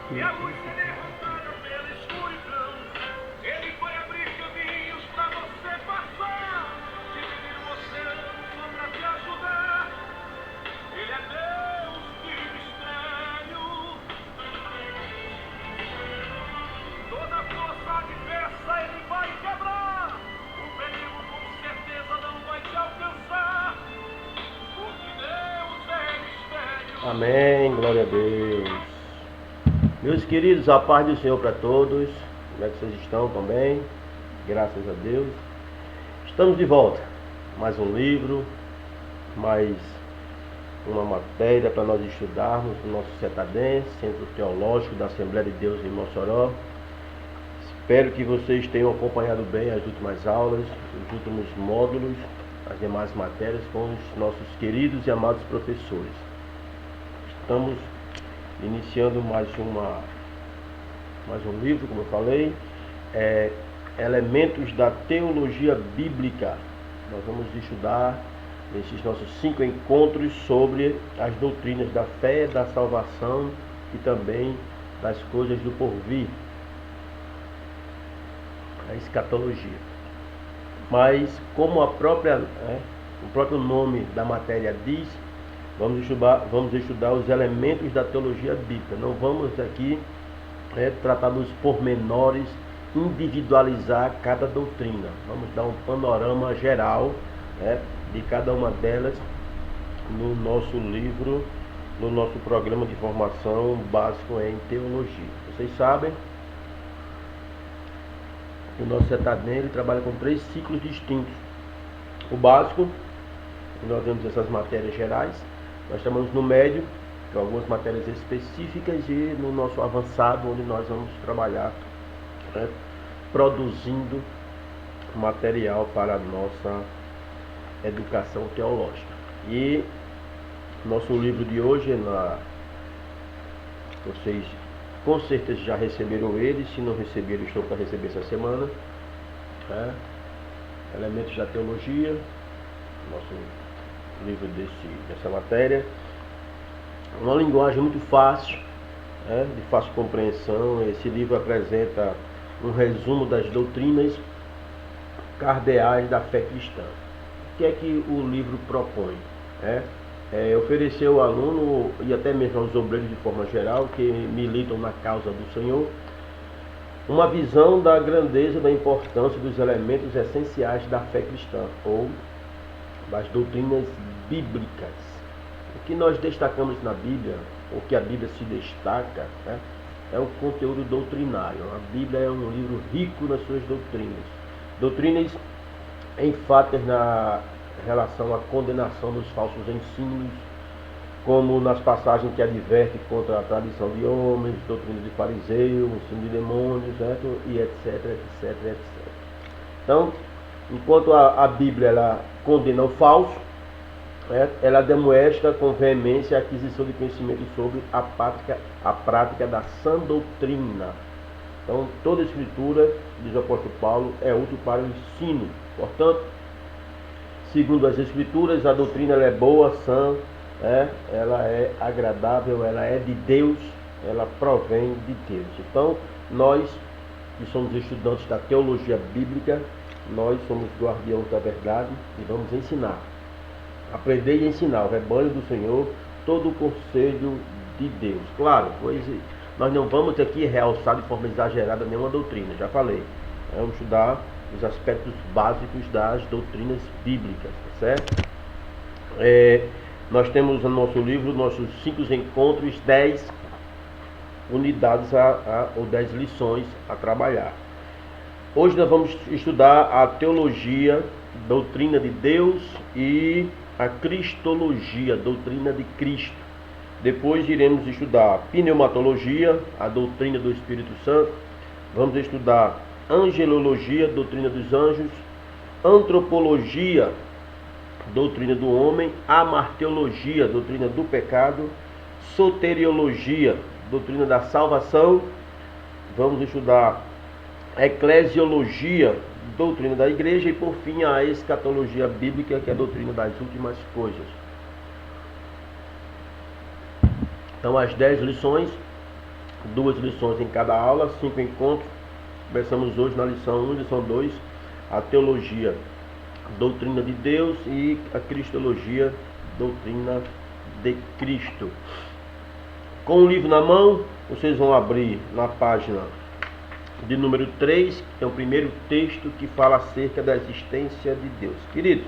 E a luz se derramada pela escuridão. Ele foi abrir caminhos pra você passar. Dividir o oceano só pra te ajudar. Ele é Deus de mistério. Toda força adversa ele vai quebrar. O perigo com certeza não vai te alcançar. Porque Deus é mistério. Amém, glória a Deus. Meus queridos, a paz do Senhor para todos. Como é que vocês estão também? Graças a Deus. Estamos de volta. Mais um livro, mais uma matéria para nós estudarmos no nosso Cetadense, Centro Teológico da Assembleia de Deus em Mossoró. Espero que vocês tenham acompanhado bem as últimas aulas, os últimos módulos, as demais matérias com os nossos queridos e amados professores. Estamos iniciando mais um livro, como eu falei, Elementos da Teologia Bíblica. Nós vamos estudar nesses nossos 5 encontros sobre as doutrinas da fé, da salvação e também das coisas do porvir, a escatologia. Mas como o próprio nome da matéria diz, vamos estudar os elementos da teologia bíblica. Não vamos aqui tratar dos pormenores, individualizar cada doutrina. Vamos dar um panorama geral de cada uma delas no nosso livro, no nosso programa de formação básico em teologia. Vocês sabem que o nosso Cetadense ele trabalha com 3 ciclos distintos. O básico, nós vemos essas matérias gerais. Nós estamos no médio, com algumas matérias específicas, e no nosso avançado, onde nós vamos trabalhar produzindo material para a nossa educação teológica. E nosso livro de hoje, vocês com certeza já receberam ele. Se não receberam, estou para receber essa semana. Elementos da Teologia, nosso livro dessa matéria. Uma linguagem muito fácil, de fácil compreensão. Esse livro apresenta um resumo das doutrinas cardeais da fé cristã. O que é que o livro propõe? Oferecer ao aluno e até mesmo aos obreiros de forma geral que militam na causa do Senhor uma visão da grandeza, da importância dos elementos essenciais da fé cristã, ou das doutrinas bíblicas. O que nós destacamos na Bíblia, o que a Bíblia se destaca, é o conteúdo doutrinário. A Bíblia é um livro rico nas suas doutrinas enfáticas na relação à condenação dos falsos ensinos, como nas passagens que adverte contra a tradição de homens, doutrina de fariseus, ensino de demônios, certo? E etc. Então, enquanto a Bíblia ela condena o falso, ela demonstra com veemência a aquisição de conhecimento sobre a prática da sã doutrina. Então, toda a Escritura, diz o apóstolo Paulo, é útil para o ensino. Portanto, segundo as Escrituras, a doutrina ela é boa, sã, ela é agradável, ela é de Deus, ela provém de Deus. Então, nós que somos estudantes da teologia bíblica, nós somos guardiões da verdade e vamos ensinar, aprender e ensinar o rebanho do Senhor todo o conselho de Deus. Claro, pois nós não vamos aqui realçar de forma exagerada nenhuma doutrina, já falei. Vamos estudar os aspectos básicos das doutrinas bíblicas, tá certo? Nós temos no nosso livro, nossos 5 encontros, 10 unidades ou 10 lições a trabalhar. Hoje nós vamos estudar a teologia, doutrina de Deus, e a cristologia, doutrina de Cristo. Depois iremos estudar pneumatologia, a doutrina do Espírito Santo. Vamos estudar angelologia, doutrina dos anjos, antropologia, doutrina do homem, amarteologia, doutrina do pecado, soteriologia, doutrina da salvação. Vamos estudar eclesiologia, doutrina da igreja, e por fim a escatologia bíblica, que é a doutrina das últimas coisas. Então, as 10 lições, 2 lições em cada aula, 5 encontros. Começamos hoje na lição 1 e lição 2, a teologia, doutrina de Deus, e a cristologia, doutrina de Cristo. Com o livro na mão, vocês vão abrir na página de número 3, que é o primeiro texto que fala acerca da existência de Deus. Querido,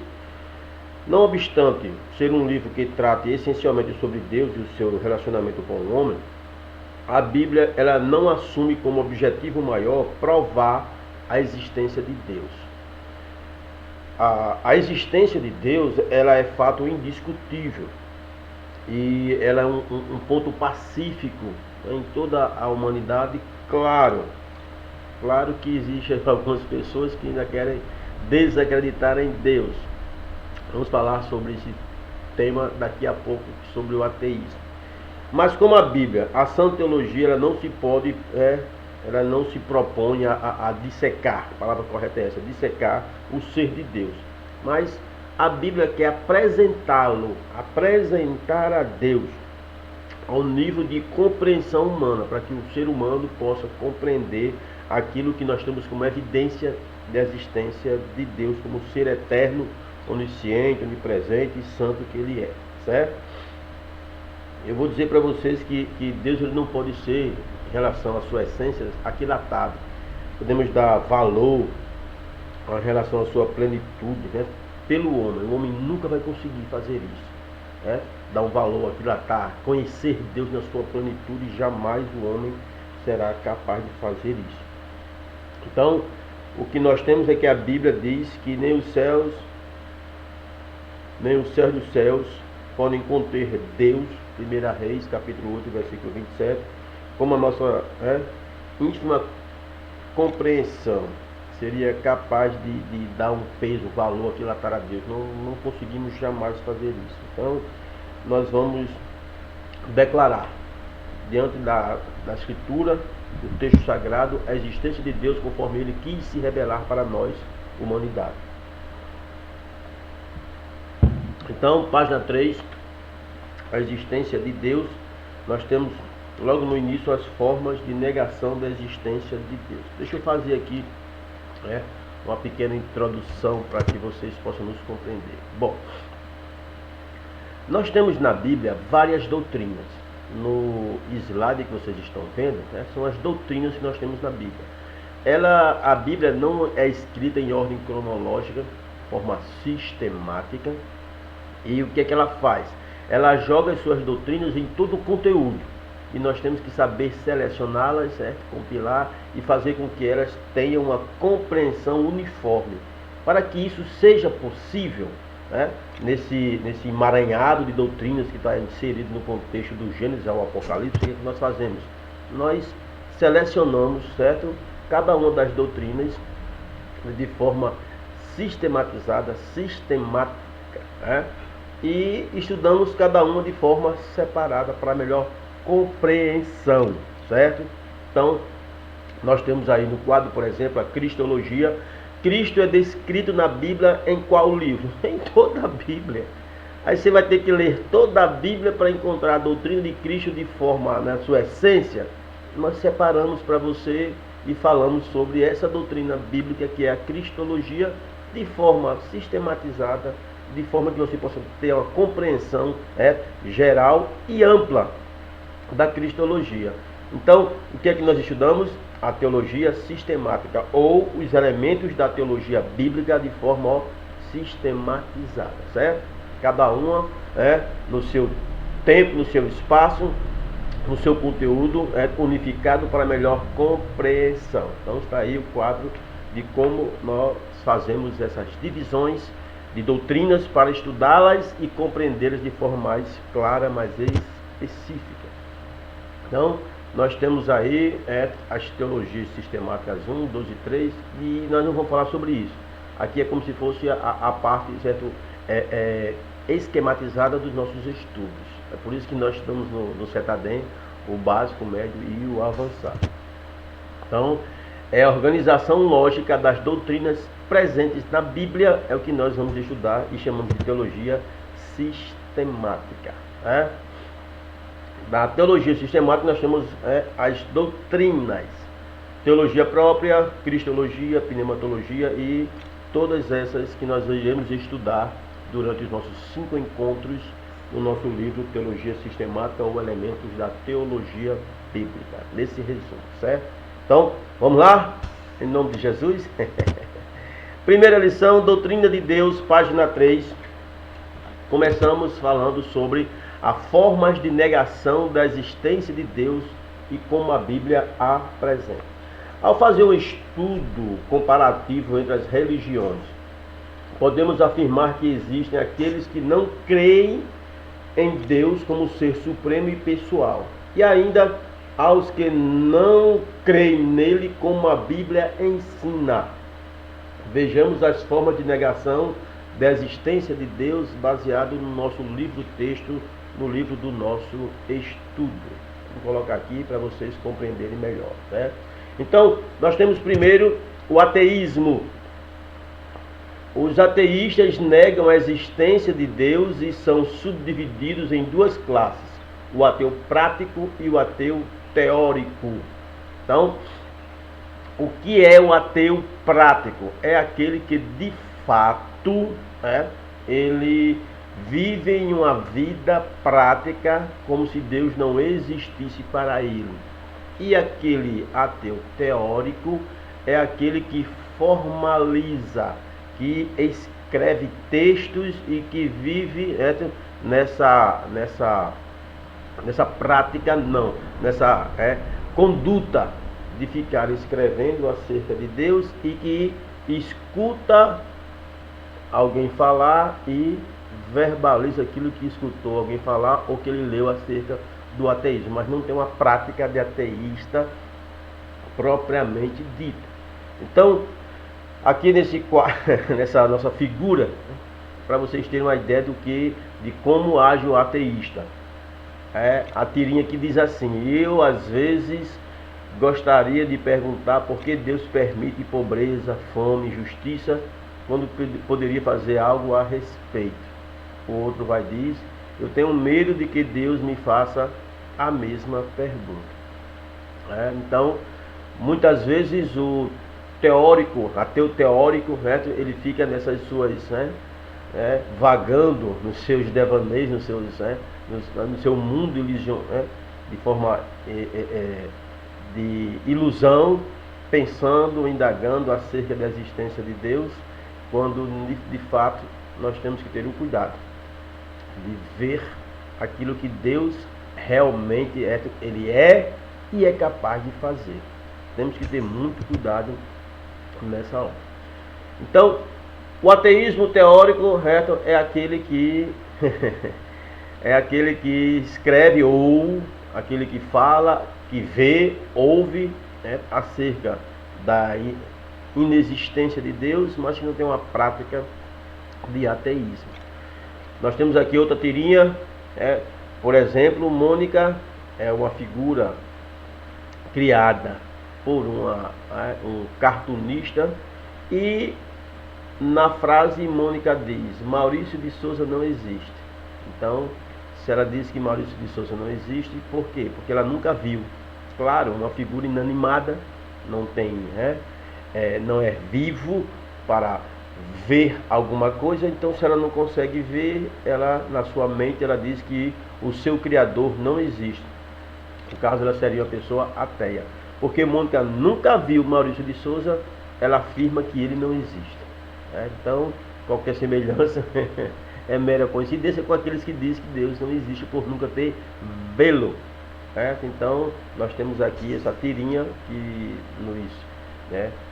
não obstante ser um livro que trate essencialmente sobre Deus e o seu relacionamento com o homem, a Bíblia ela não assume como objetivo maior provar a existência de Deus. A existência de Deus ela é fato indiscutível e ela é um ponto pacífico em toda a humanidade. Claro que existem algumas pessoas que ainda querem desacreditar em Deus. Vamos falar sobre esse tema daqui a pouco, sobre o ateísmo. Mas como a Bíblia, a sã teologia, ela não se propõe a dissecar, a palavra correta é essa, dissecar o ser de Deus. Mas a Bíblia quer apresentar a Deus ao nível de compreensão humana, para que o ser humano possa compreender aquilo que nós temos como evidência da existência de Deus como ser eterno, onisciente, onipresente e santo que Ele é, certo? Eu vou dizer para vocês que Deus ele não pode ser, em relação à sua essência, aquilatado. Podemos dar valor em relação à sua plenitude, né, pelo homem. O homem nunca vai conseguir fazer isso, né? Dar um valor, aquilatar, conhecer Deus na sua plenitude, jamais o homem será capaz de fazer isso. Então, o que nós temos é que a Bíblia diz que nem os céus dos céus podem conter Deus, 1 Reis, capítulo 8, versículo 27, como a nossa íntima compreensão seria capaz de dar um peso, valor, aquilatar a Deus. Não conseguimos jamais fazer isso. Então, nós vamos declarar, diante da Escritura, do texto sagrado, a existência de Deus conforme Ele quis se revelar para nós, humanidade. Então, página 3, a existência de Deus. Nós temos logo no início as formas de negação da existência de Deus. Deixa eu fazer aqui uma pequena introdução para que vocês possam nos compreender. Bom, nós temos na Bíblia várias doutrinas. No slide que vocês estão vendo, são as doutrinas que nós temos na Bíblia. A Bíblia não é escrita em ordem cronológica, de forma sistemática. E o que é que ela faz? Ela joga as suas doutrinas em todo o conteúdo. E nós temos que saber selecioná-las, compilar e fazer com que elas tenham uma compreensão uniforme. Para que isso seja possível, nesse emaranhado de doutrinas que está inserido no contexto do Gênesis ao Apocalipse, o que nós fazemos? Nós selecionamos, certo, cada uma das doutrinas de forma sistematizada, sistemática, e estudamos cada uma de forma separada para melhor compreensão, certo? Então, nós temos aí no quadro, por exemplo, a cristologia. Cristo é descrito na Bíblia em qual livro? Em toda a Bíblia. Aí você vai ter que ler toda a Bíblia para encontrar a doutrina de Cristo de forma, na sua essência. Nós separamos para você e falamos sobre essa doutrina bíblica que é a cristologia de forma sistematizada, de forma que você possa ter uma compreensão geral e ampla da cristologia. Então, o que é que nós estudamos? A teologia sistemática, ou os elementos da teologia bíblica de forma sistematizada, certo? Cada uma no seu tempo, no seu espaço, no seu conteúdo, unificado para melhor compreensão. Então está aí o quadro de como nós fazemos essas divisões de doutrinas para estudá-las e compreendê-las de forma mais clara, mais específica. Então, nós temos aí as teologias sistemáticas 1, 2 e 3, e nós não vamos falar sobre isso. Aqui é como se fosse a parte, certo, esquematizada dos nossos estudos. É por isso que nós estamos no CETADEM, o básico, o médio e o avançado. Então, é a organização lógica das doutrinas presentes na Bíblia, é o que nós vamos estudar e chamamos de teologia sistemática. Da teologia sistemática nós temos as doutrinas: teologia própria, cristologia, pneumatologia e todas essas que nós iremos estudar durante os nossos 5 encontros no nosso livro Teologia Sistemática ou Elementos da Teologia Bíblica, nesse resumo, certo? Então, vamos lá? Em nome de Jesus. Primeira lição, Doutrina de Deus, página 3. Começamos falando sobre as formas de negação da existência de Deus e como a Bíblia a apresenta. Ao fazer um estudo comparativo entre as religiões, podemos afirmar que existem aqueles que não creem em Deus como ser supremo e pessoal, e ainda aos que não creem nele como a Bíblia ensina. Vejamos as formas de negação da existência de Deus baseado no nosso livro-texto, no livro do nosso estudo. Vou colocar aqui para vocês compreenderem melhor, né? Então, nós temos primeiro o ateísmo. Os ateístas negam a existência de Deus e são subdivididos em 2 classes: o ateu prático e o ateu teórico. Então, o que é o ateu prático? É aquele que de fato ele vive em uma vida prática como se Deus não existisse para ele. E aquele ateu teórico é aquele que formaliza, que escreve textos e que vive nessa prática, não, nessa conduta de ficar escrevendo acerca de Deus e que escuta alguém falar e verbaliza aquilo que escutou alguém falar ou que ele leu acerca do ateísmo, mas não tem uma prática de ateísta propriamente dita. Então, aqui nessa nossa figura, para vocês terem uma ideia de como age o ateísta. A tirinha que diz assim: eu às vezes gostaria de perguntar por que Deus permite pobreza, fome, injustiça, quando poderia fazer algo a respeito. O outro vai dizer: eu tenho medo de que Deus me faça a mesma pergunta. Então, muitas vezes o teórico, ateu teórico, ele fica nessas suas, vagando nos seus devaneios, no seu mundo de forma de ilusão, pensando, indagando acerca da existência de Deus, quando de fato nós temos que ter um cuidado de ver aquilo que Deus realmente ele é e é capaz de fazer. Temos que ter muito cuidado nessa hora. Então, o ateísmo teórico é aquele que é aquele que escreve ou aquele que fala, que vê, ouve acerca da inexistência de Deus, mas que não tem uma prática de ateísmo. Nós temos aqui outra tirinha, por exemplo, Mônica é uma figura criada por um cartunista, e na frase Mônica diz: Maurício de Souza não existe. Então, se ela diz que Maurício de Souza não existe, por quê? Porque ela nunca viu. Claro, uma figura inanimada, não tem, não é vivo para ver alguma coisa. Então, se ela não consegue ver, ela na sua mente ela diz que o seu criador não existe. No caso, ela seria uma pessoa ateia, porque Mônica nunca viu Maurício de Souza, ela afirma que ele não existe. Então, qualquer semelhança é mera coincidência com aqueles que dizem que Deus não existe por nunca ter vê-lo. Então, nós temos aqui essa tirinha que nos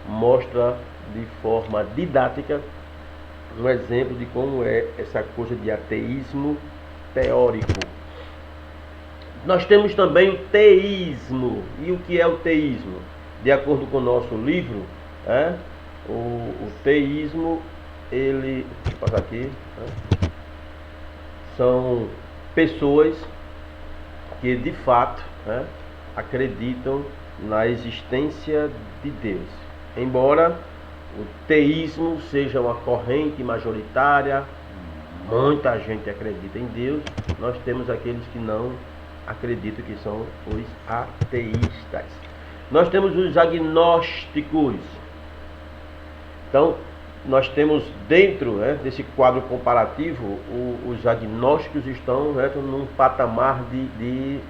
mostra de forma didática um exemplo de como é essa coisa de ateísmo teórico. Nós temos também o teísmo. E o que é o teísmo? De acordo com o nosso livro, o teísmo, ele, deixa eu passar aqui, são pessoas que de fato acreditam na existência de Deus. Embora o teísmo seja uma corrente majoritária, muita gente acredita em Deus, nós temos aqueles que não acreditam, que são os ateístas. Nós temos os agnósticos. Então, nós temos dentro desse quadro comparativo, os agnósticos estão num patamar de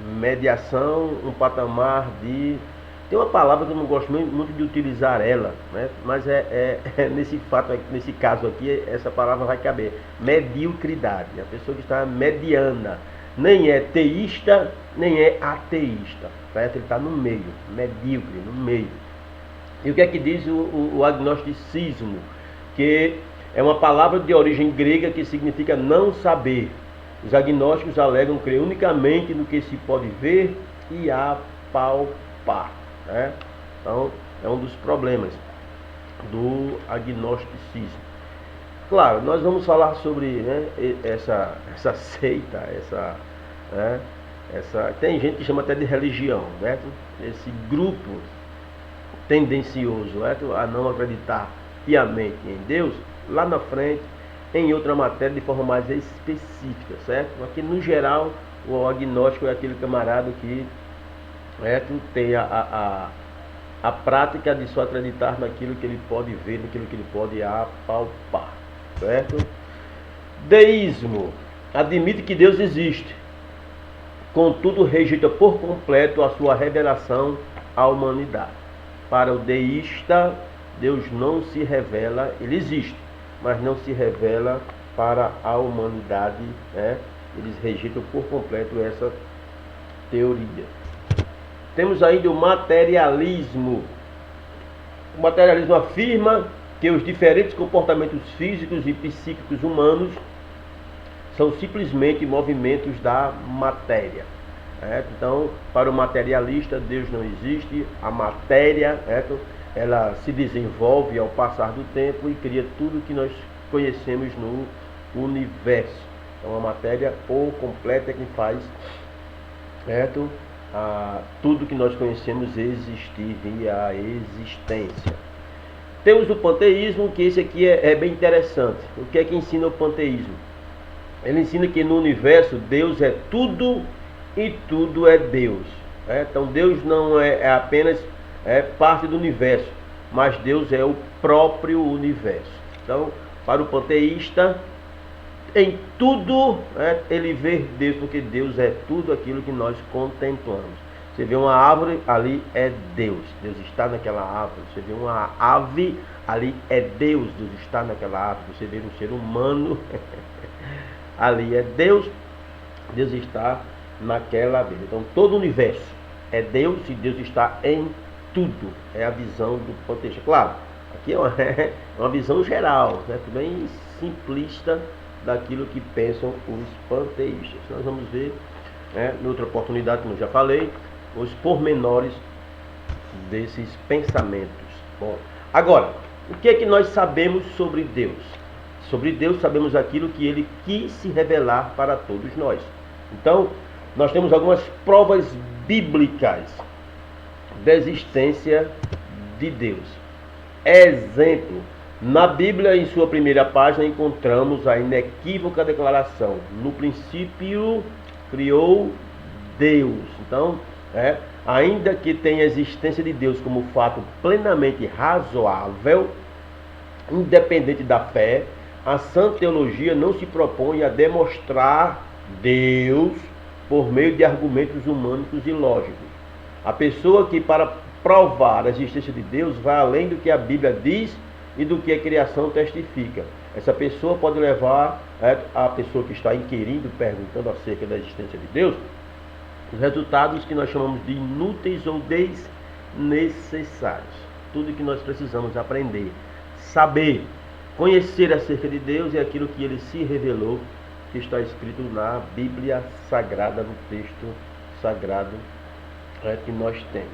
mediação, um patamar de... Tem uma palavra que eu não gosto muito de utilizar ela, mas nesse caso aqui, essa palavra vai caber. Mediocridade. A pessoa que está mediana. Nem é teísta, nem é ateísta. Certo? Ele está no meio, medíocre, no meio. E o que é que diz o agnosticismo? Que é uma palavra de origem grega que significa não saber. Os agnósticos alegam crer unicamente no que se pode ver e apalpar. Então, é um dos problemas do agnosticismo. Claro, nós vamos falar sobre essa seita, tem gente que chama até de religião, esse grupo tendencioso a não acreditar piamente em Deus, lá na frente, em outra matéria, de forma mais específica, certo? Aqui, no geral, o agnóstico é aquele camarada que tem a prática de só acreditar naquilo que ele pode ver, naquilo que ele pode apalpar, certo? Deísmo admite que Deus existe, contudo rejeita por completo a sua revelação à humanidade. Para o deísta, Deus não se revela, ele existe, mas não se revela para a humanidade. Eles rejeitam por completo essa teoria. Temos ainda o materialismo. O materialismo afirma que os diferentes comportamentos físicos e psíquicos humanos são simplesmente movimentos da matéria. Então, para o materialista, Deus não existe. A matéria, ela se desenvolve ao passar do tempo e cria tudo que nós conhecemos no universo. Então, a matéria por completa é que faz tudo que nós conhecemos existir e a existência. Temos o panteísmo, que esse aqui é bem interessante. O que é que ensina o panteísmo? Ele ensina que no universo Deus é tudo e tudo é Deus. Então Deus não é apenas parte do universo, mas Deus é o próprio universo. Então, para o panteísta, em tudo ele vê Deus, porque Deus é tudo aquilo que nós contemplamos. Você vê uma árvore, ali é Deus. Deus está naquela árvore. Você vê uma ave, ali é Deus. Deus está naquela árvore. Você vê um ser humano, ali é Deus. Deus está naquela vida. Então todo o universo é Deus e Deus está em tudo. É a visão do panteísta. Claro, aqui é uma visão geral, bem simplista daquilo que pensam os panteístas. Nós vamos ver, em outra oportunidade, como eu já falei, os pormenores desses pensamentos. Bom, agora, o que é que nós sabemos sobre Deus? Sobre Deus sabemos aquilo que Ele quis se revelar para todos nós. Então, nós temos algumas provas bíblicas da existência de Deus. Exemplo, na Bíblia, em sua primeira página, encontramos a inequívoca declaração: no princípio criou Deus. Então, ainda que tenha a existência de Deus como fato plenamente razoável, independente da fé, a sã teologia não se propõe a demonstrar Deus por meio de argumentos humanos e lógicos. A pessoa que, para provar a existência de Deus, vai além do que a Bíblia diz e do que a criação testifica. Essa pessoa pode levar a pessoa que está inquirindo, perguntando acerca da existência de Deus, os resultados que nós chamamos de inúteis ou desnecessários. Tudo que nós precisamos aprender, saber, conhecer acerca de Deus é aquilo que Ele se revelou que está escrito na Bíblia Sagrada, no texto sagrado que nós temos.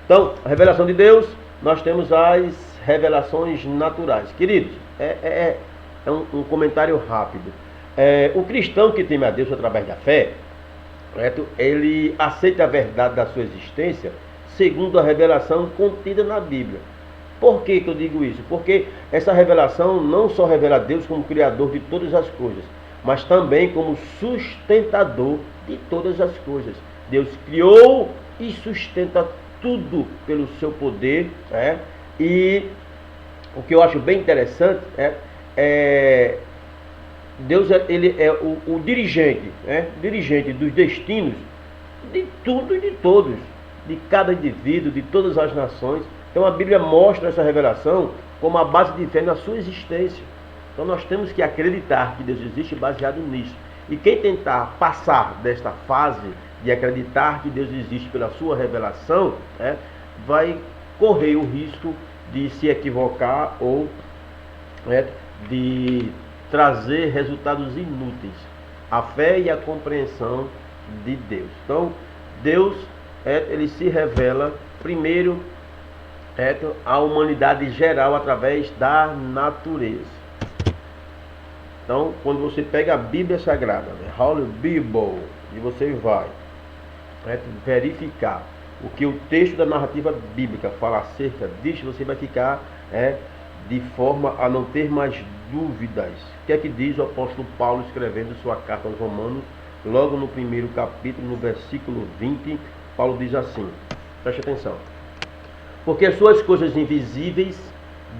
Então, a revelação de Deus, nós temos as revelações naturais. Queridos, é um comentário rápido. O cristão que teme a Deus através da fé, ele aceita a verdade da sua existência segundo a revelação contida na Bíblia. Por que eu digo isso? Porque essa revelação não só revela Deus como Criador de todas as coisas, mas também como sustentador de todas as coisas. Deus criou e sustenta tudo pelo seu poder. E o que eu acho bem interessante Deus ele é o dirigente, dirigente dos destinos de tudo e de todos, de cada indivíduo, de todas as nações. Então a Bíblia mostra essa revelação como a base de fé na sua existência. Então nós temos que acreditar que Deus existe baseado nisso. E quem tentar passar desta fase de acreditar que Deus existe pela sua revelação, vai correr o risco de se equivocar ou de trazer resultados inúteis. A fé e a compreensão de Deus. Então Deus ele se revela primeiro à humanidade geral através da natureza. Então, quando você pega a Bíblia Sagrada, Holy Bible, e você vai verificar o que o texto da narrativa bíblica fala acerca disso, você vai ficar de forma a não ter mais dúvidas. O que é que diz o apóstolo Paulo escrevendo sua carta aos Romanos, logo no primeiro capítulo, no versículo 20, Paulo diz assim, preste atenção. Porque as suas coisas invisíveis,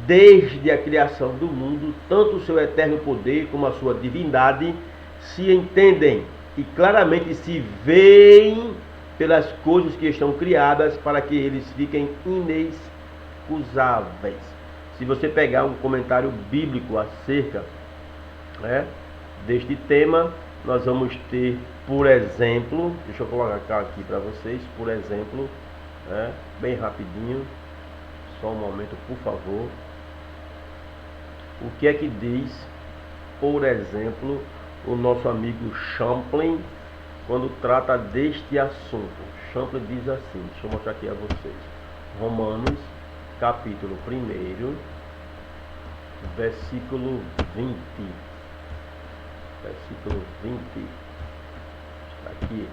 desde a criação do mundo, tanto o seu eterno poder como a sua divindade, se entendem e claramente se veem pelas coisas que estão criadas para que eles fiquem inexcusáveis. Se você pegar um comentário bíblico acerca deste tema, nós vamos ter, por exemplo, deixa eu colocar aqui para vocês, por exemplo, bem rapidinho, só um momento, por favor. O que é que diz, por exemplo, o nosso amigo Champlin quando trata deste assunto? Champlin diz assim, deixa eu mostrar aqui a vocês. Romanos, capítulo 1, versículo 20. Versículo 20. Está aqui.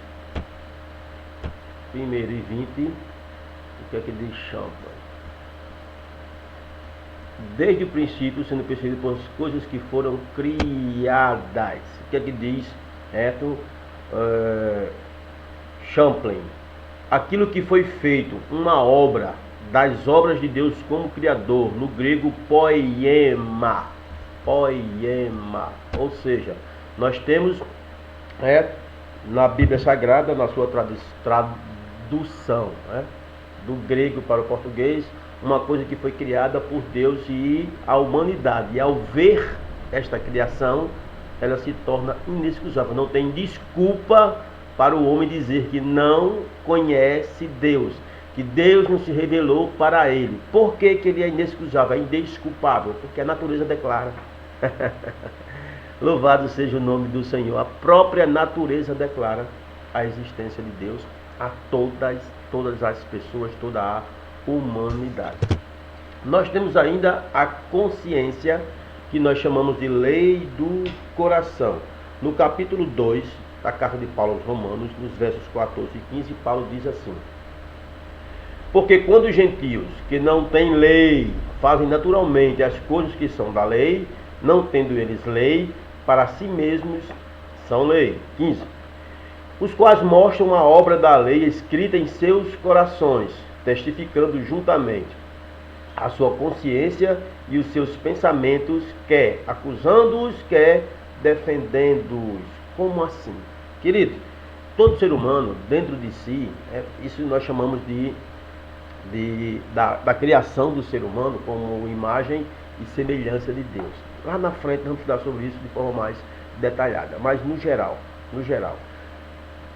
1 e 20. O que é que diz Champlin? Desde o princípio, sendo percebido por as coisas que foram criadas. O que é que diz Champlin? Aquilo que foi feito, uma obra das obras de Deus como Criador, no grego poiema. Poiema. Ou seja, nós temos na Bíblia Sagrada, na sua tradução do grego para o português, uma coisa que foi criada por Deus e a humanidade. E ao ver esta criação, ela se torna inexcusável. Não tem desculpa para o homem dizer que não conhece Deus, que Deus não se revelou para ele. Por que ele é inexcusável, é indesculpável? Porque a natureza declara. Louvado seja o nome do Senhor. A própria natureza declara a existência de Deus a todas as pessoas, toda a humanidade. Nós temos ainda a consciência, que nós chamamos de lei do coração. No capítulo 2 da carta de Paulo aos Romanos, nos versos 14 e 15, Paulo diz assim: porque quando os gentios que não têm lei fazem naturalmente as coisas que são da lei, não tendo eles lei, para si mesmos são lei. 15. Os quais mostram a obra da lei escrita em seus corações, testificando juntamente a sua consciência e os seus pensamentos, quer acusando-os, quer defendendo-os. Como assim? Querido, todo ser humano, dentro de si, isso nós chamamos da criação do ser humano como imagem e semelhança de Deus. Lá na frente vamos estudar sobre isso de forma mais detalhada, mas no geral,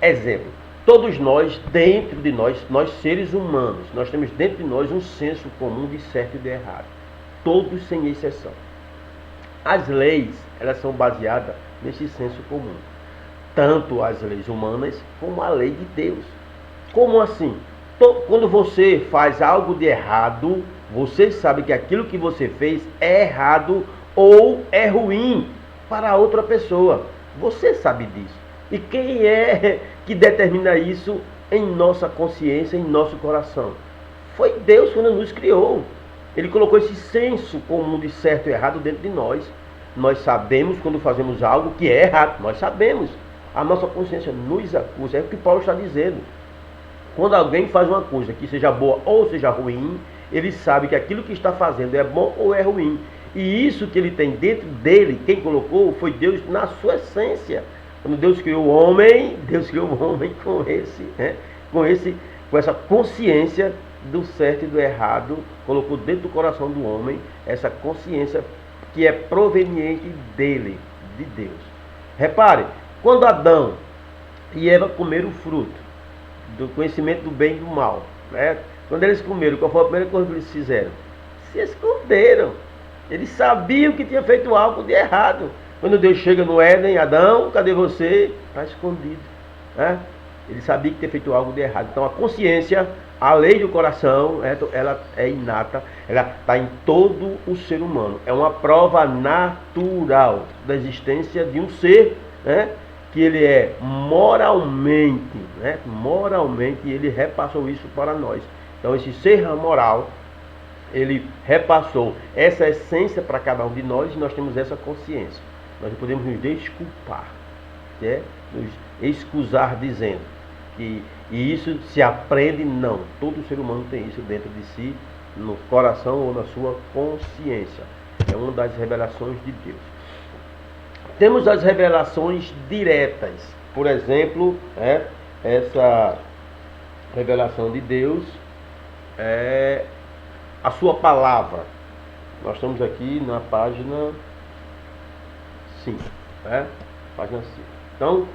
exemplo, todos nós, dentro de nós seres humanos, nós temos dentro de nós um senso comum de certo e de errado, todos sem exceção. As leis, elas são baseadas nesse senso comum. Tanto as leis humanas como a lei de Deus. Como assim? Quando você faz algo de errado, você sabe que aquilo que você fez é errado ou é ruim para outra pessoa. Você sabe disso. E quem é que determina isso em nossa consciência, em nosso coração? Foi Deus quando nos criou. Ele colocou esse senso comum de certo e errado dentro de nós. Nós sabemos quando fazemos algo que é errado. Nós sabemos. A nossa consciência nos acusa. É o que Paulo está dizendo. Quando alguém faz uma coisa que seja boa ou seja ruim, ele sabe que aquilo que está fazendo é bom ou é ruim. E isso que ele tem dentro dele, quem colocou, foi Deus na sua essência. Quando Deus criou o homem, Deus criou o homem com essa consciência do certo e do errado, colocou dentro do coração do homem essa consciência que é proveniente dele, de Deus. Repare, quando Adão e Eva comeram o fruto do conhecimento do bem e do mal, né? Quando eles comeram, qual foi a primeira coisa que eles fizeram? Se esconderam. Eles sabiam que tinha feito algo de errado. Quando Deus chega no Éden, Adão, cadê você? Está escondido, né? Ele sabia que tinha feito algo de errado. Então a consciência, a lei do coração, ela é inata, ela está em todo o ser humano. É uma prova natural da existência de um ser, né, que ele é moralmente, né, moralmente ele repassou isso para nós. Então esse ser moral, ele repassou essa essência para cada um de nós e nós temos essa consciência. Nós não podemos nos desculpar, né, nos excusar dizendo que e isso se aprende, não. Todo ser humano tem isso dentro de si, no coração ou na sua consciência. É uma das revelações de Deus. Temos as revelações diretas. Por exemplo, essa revelação de Deus é a sua palavra. Nós estamos aqui na página 5. Página 5. Então,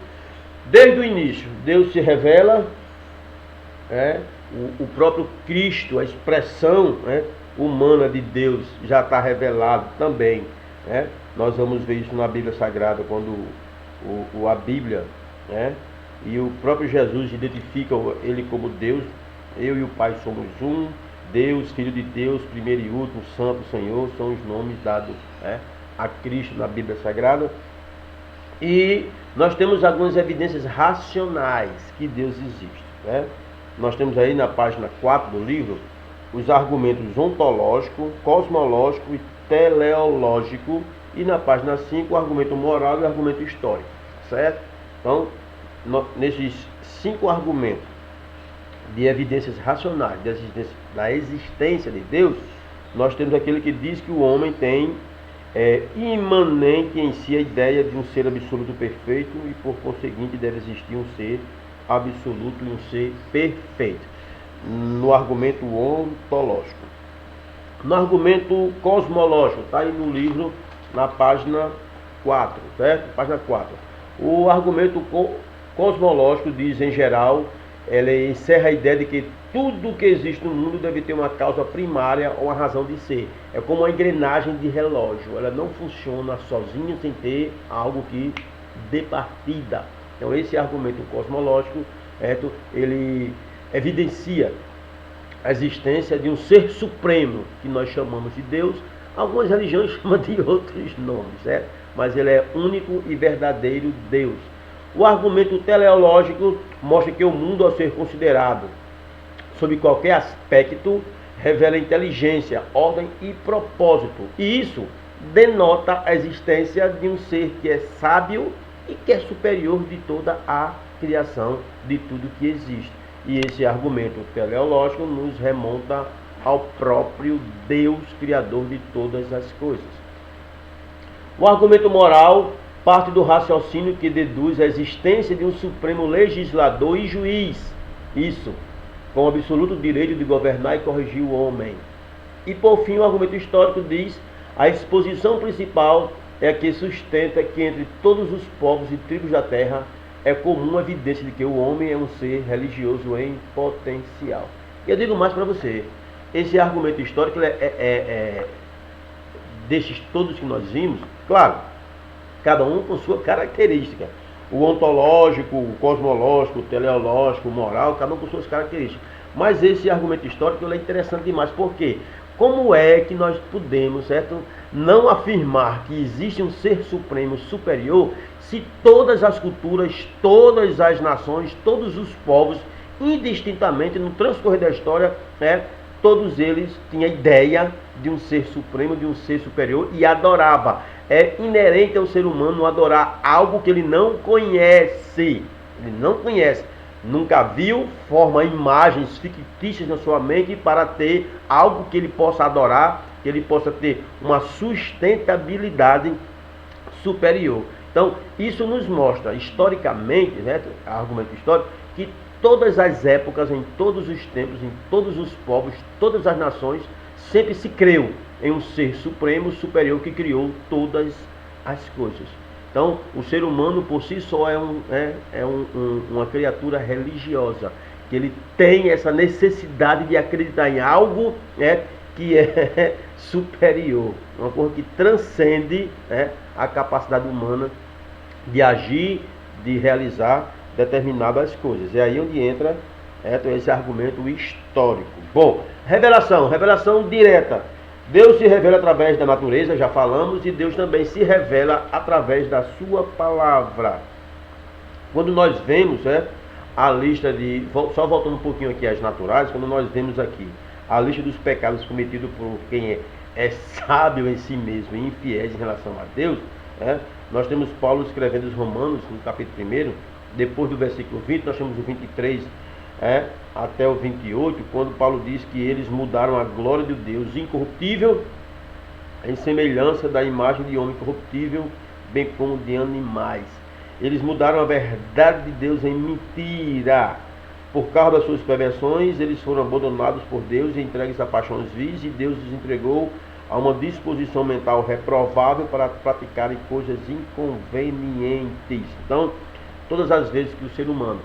desde o início, Deus se revela, o próprio Cristo, a expressão humana de Deus já está revelado também. Nós vamos ver isso na Bíblia Sagrada, quando a Bíblia, e o próprio Jesus identifica ele como Deus. Eu e o Pai somos um. Deus, Filho de Deus, primeiro e último, Santo Senhor, são os nomes dados a Cristo na Bíblia Sagrada. E nós temos algumas evidências racionais que Deus existe. Nós temos aí na página 4 do livro os argumentos ontológico, cosmológico e teleológico, e na página 5 o argumento moral e o argumento histórico, certo? Então, nesses 5 argumentos de evidências racionais da existência de Deus, nós temos aquele que diz que o homem tem imanente em si a ideia de um ser absoluto perfeito e por conseguinte deve existir um ser absoluto e um ser perfeito, no argumento ontológico. No argumento cosmológico, está aí no livro, na página 4, certo? Página 4. O argumento cosmológico diz, em geral, ele encerra a ideia de que tudo que existe no mundo deve ter uma causa primária ou uma razão de ser. É como uma engrenagem de relógio, ela não funciona sozinha sem ter algo que dê partida. Então esse argumento cosmológico, ele evidencia a existência de um ser supremo, que nós chamamos de Deus. Algumas religiões chamam de outros nomes, certo? Mas ele é único e verdadeiro Deus. O argumento teleológico mostra que o mundo, ao ser considerado sob qualquer aspecto, revela inteligência, ordem e propósito. E isso denota a existência de um ser que é sábio e que é superior de toda a criação, de tudo que existe. E esse argumento teleológico nos remonta ao próprio Deus, criador de todas as coisas. O argumento moral parte do raciocínio que deduz a existência de um supremo legislador e juiz. Isso, com absoluto direito de governar e corrigir o homem. E por fim, o argumento histórico diz: a exposição principal é a que sustenta que entre todos os povos e tribos da terra é comum a evidência de que o homem é um ser religioso em potencial. E eu digo mais para você, esse argumento histórico desses todos que nós vimos, claro, cada um com sua característica. O ontológico, o cosmológico, o teleológico, o moral, cada um com suas características. Mas esse argumento histórico ele é interessante demais. Por quê? Como é que nós podemos, certo, não afirmar que existe um ser supremo superior se todas as culturas, todas as nações, todos os povos, indistintamente, no transcorrer da história, todos eles tinham a ideia de um ser supremo, de um ser superior e adorava. É inerente ao ser humano adorar algo que ele não conhece. Ele não conhece. Nunca viu, forma imagens fictícias na sua mente para ter algo que ele possa adorar, que ele possa ter uma sustentabilidade superior. Então, isso nos mostra historicamente, né, argumento histórico, que todas as épocas, em todos os tempos, em todos os povos, todas as nações, sempre se creu em um ser supremo, superior, que criou todas as coisas. Então, o ser humano por si só é uma criatura religiosa, que ele tem essa necessidade de acreditar em algo que é superior, uma coisa que transcende a capacidade humana de agir, de realizar determinadas coisas. É aí onde entra esse argumento histórico. Bom, revelação direta. Deus se revela através da natureza, já falamos, e Deus também se revela através da sua palavra. Quando nós vemos a lista de... Só voltando um pouquinho aqui às naturais, quando nós vemos aqui a lista dos pecados cometidos por quem é sábio em si mesmo e infiéis em relação a Deus, nós temos Paulo escrevendo os Romanos, no capítulo 1, depois do versículo 20, nós temos o 23 até o 28, quando Paulo diz que eles mudaram a glória de Deus incorruptível em semelhança da imagem de homem corruptível, bem como de animais. Eles mudaram a verdade de Deus em mentira. Por causa das suas perversões, eles foram abandonados por Deus e entregues a paixões vis, e Deus os entregou a uma disposição mental reprovável para praticarem coisas inconvenientes. Então, todas as vezes que o ser humano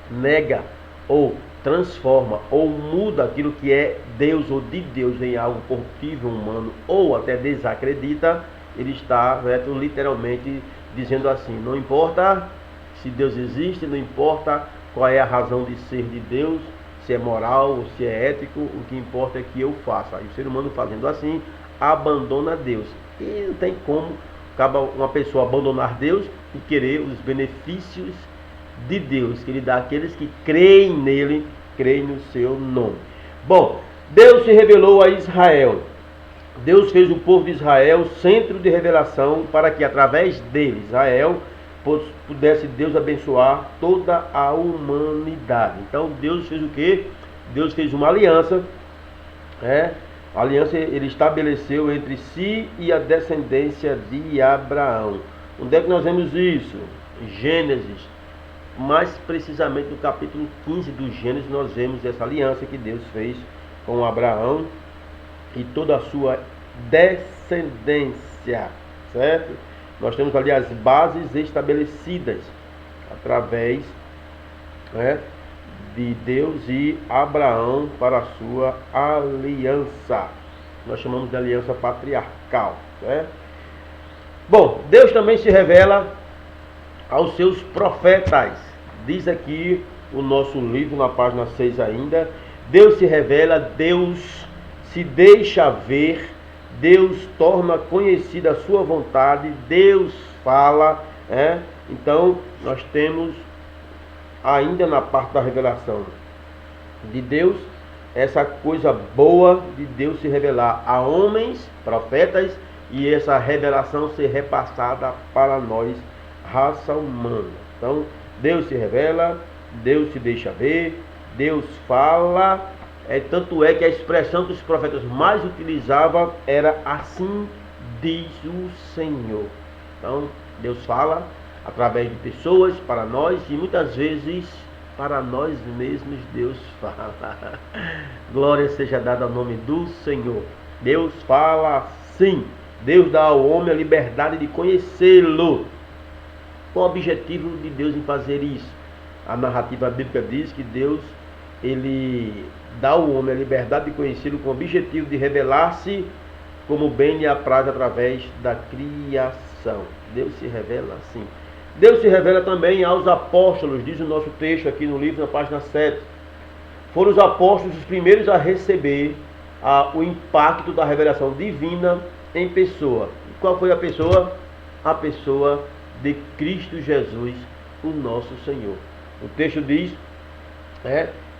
nega ou transforma ou muda aquilo que é Deus ou de Deus em algo corruptível, humano, ou até desacredita, ele está literalmente dizendo assim: não importa se Deus existe, não importa qual é a razão de ser de Deus, se é moral ou se é ético, o que importa é que eu faça. E o ser humano fazendo assim, abandona Deus. E não tem como uma pessoa abandonar Deus e querer os benefícios de Deus, que ele dá àqueles que creem nele, creem no seu nome. Bom, Deus se revelou a Israel. Deus fez o povo de Israel centro de revelação para que através dele, Israel, pudesse Deus abençoar toda a humanidade. Então Deus fez o quê? Deus fez uma aliança. A aliança ele estabeleceu entre si e a descendência de Abraão. Onde é que nós vemos isso? Gênesis. Mais precisamente no capítulo 15 do Gênesis, nós vemos essa aliança que Deus fez com Abraão e toda a sua descendência, certo? Nós temos ali as bases estabelecidas através de Deus e Abraão para a sua aliança. Nós chamamos de aliança patriarcal, certo? Bom, Deus também se revela aos seus profetas. Diz aqui o nosso livro, na página 6 ainda: Deus se revela, Deus se deixa ver, Deus torna conhecida a sua vontade, Deus fala. Então, nós temos ainda na parte da revelação de Deus, essa coisa boa de Deus se revelar a homens, profetas, e essa revelação ser repassada para nós, raça humana. Então, Deus se revela, Deus se deixa ver, Deus fala. Tanto é que a expressão que os profetas mais utilizavam era: assim diz o Senhor. Então, Deus fala através de pessoas para nós, e muitas vezes para nós mesmos Deus fala. Glória seja dada ao nome do Senhor. Deus fala sim. Deus dá ao homem a liberdade de conhecê-lo. Qual o objetivo de Deus em fazer isso? A narrativa bíblica diz que Deus ele dá ao homem a liberdade de conhecê-lo com o objetivo de revelar-se como bem lhe apraz através da criação. revelação. Deus se revela assim. Deus se revela também aos apóstolos, diz o nosso texto aqui no livro, na página 7. Foram os apóstolos os primeiros a receber o impacto da revelação divina em pessoa. E qual foi a pessoa? A pessoa de Cristo Jesus, o nosso Senhor. O texto diz